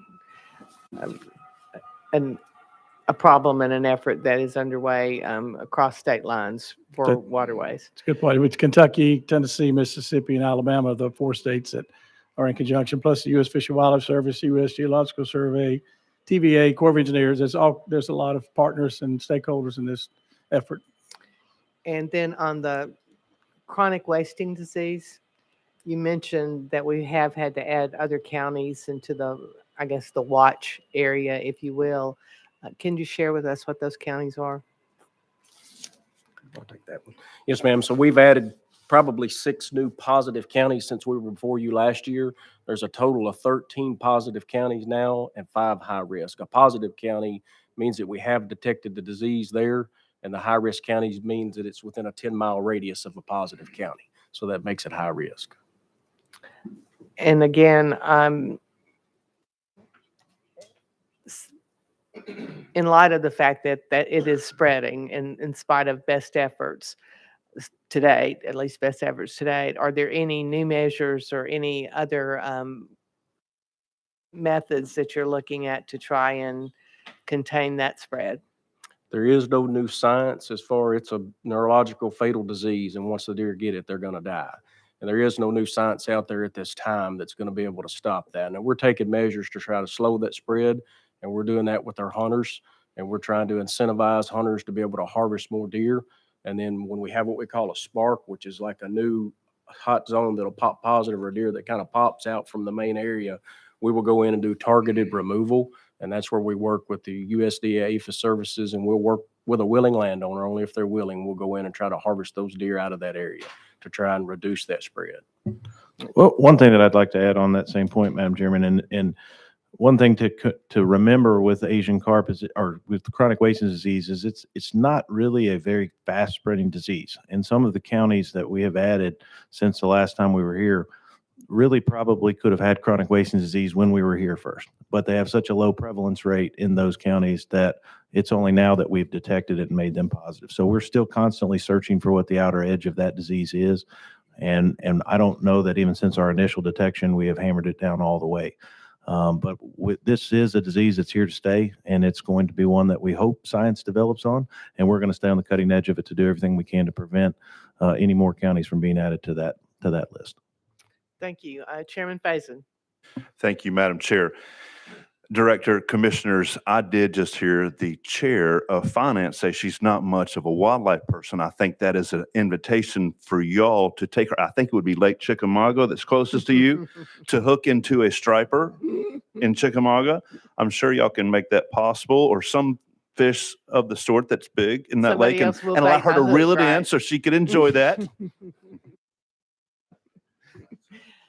problem and an effort that is underway across state lines for That- waterways. It's a good point. It's Kentucky, Tennessee, Mississippi, and Alabama, the 4 states that are in conjunction, plus the U.S. Fish and Wildlife Service, U.S. Geological Survey, TVA, Corps of Engineers. There's a lot of partners and stakeholders in this effort. And then on the chronic wasting disease, you mentioned that we have had to add other counties into the, I guess, the watch area, if you will. Can you share with us what those counties are? I'll take that one. Yes, ma'am. So we've added probably 6 new positive counties since we were before you last year. There's a total of 13 positive counties now and 5 high risk. A positive county means that we have detected the disease there, and the high risk counties means that it's within a 10-mile radius of a positive county. So that makes it high risk. And again, in light of the fact that it is spreading in spite of best efforts to date, at least best efforts to date, are there any new measures or any other methods that you're looking at to try and contain that spread? There is no new science as far it's a neurological fatal disease, and once the deer get it, they're going to die. And there is no new science out there at this time that's going to be able to stop that. And we're taking measures to try to slow that spread, and we're doing that with our hunters, and we're trying to incentivize hunters to be able to harvest more deer. And then when we have what we call a spark, which is like a new hot zone that'll pop positive, or a deer that kind of pops out from the main area, we will go in and do targeted removal. And that's where we work with the USDA APHIS services, and we'll work with a willing landowner. Only if they're willing, we'll go in and try to harvest those deer out of that area to try and reduce that spread. Well, one thing that I'd like to add on that same point, Madam Chairman, and one thing to remember with Asian carp is, or with chronic wasting disease, is it's not really a very fast spreading disease. And some of the counties that we have added since the last time we were here really probably could have had chronic wasting disease when we were here first, but they have such a low prevalence rate in those counties that it's only now that we've detected it and made them positive. So we're still constantly searching for what the outer edge of that disease is. And I don't know that even since our initial detection, we have hammered it down all the way. But this is a disease that's here to stay, and it's going to be one that we hope science develops on, and we're going to stay on the cutting edge of it to do everything we can to prevent any more counties from being added to that list. Thank you. Chairman Faison. Thank you, Madam Chair. Director, Commissioners, I did just hear the Chair of Finance say she's not much of a wildlife person. I think that is an invitation for y'all to take her. I think it would be Lake Chickamauga that's closest to you, to hook into a striper in Chickamauga. I'm sure y'all can make that possible, or some fish of the sort that's big in that Somebody lake, and else will allow bait her my to hook, reel it in right? so she could enjoy that.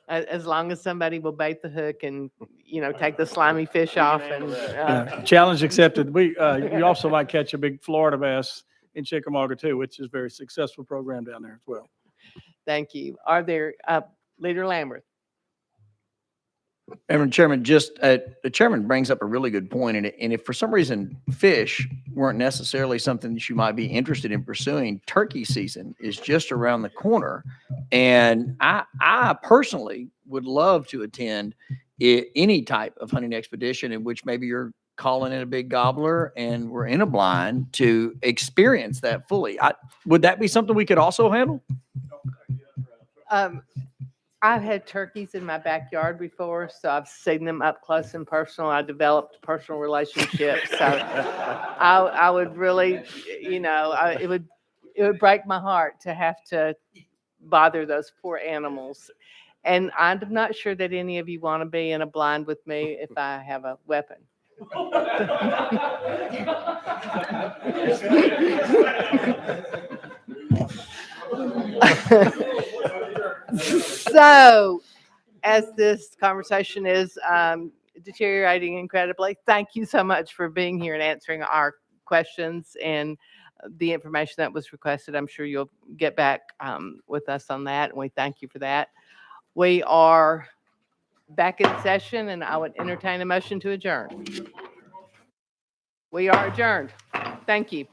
As long as somebody will bait the hook and, take the slimy fish off and, Challenge accepted. You also might catch a big Florida bass in Chickamauga too, which is a very successful program down there as well. thank you. Are there, Leader Lambert? Madam Chairman, the chairman brings up a really good point, and if for some reason fish weren't necessarily something that you might be interested in pursuing, turkey season is just around the corner, and I personally would love to attend any type of hunting expedition in which maybe you're calling in a big gobbler and we're in a blind to experience that fully. Would that be something we could also handle? I've had turkeys in my backyard before, so I've seen them up close and personal. I developed personal relationships. So I would really, it would break my heart to have to bother those poor animals. And I'm not sure that any of you want to be in a blind with me if I have a weapon. So, as this conversation is deteriorating incredibly, thank you so much for being here and answering our questions. And the information that was requested. I'm sure you'll get back with us on that, and we thank you for that. We are back in session, and I would entertain a motion to adjourn. We are adjourned. Thank you.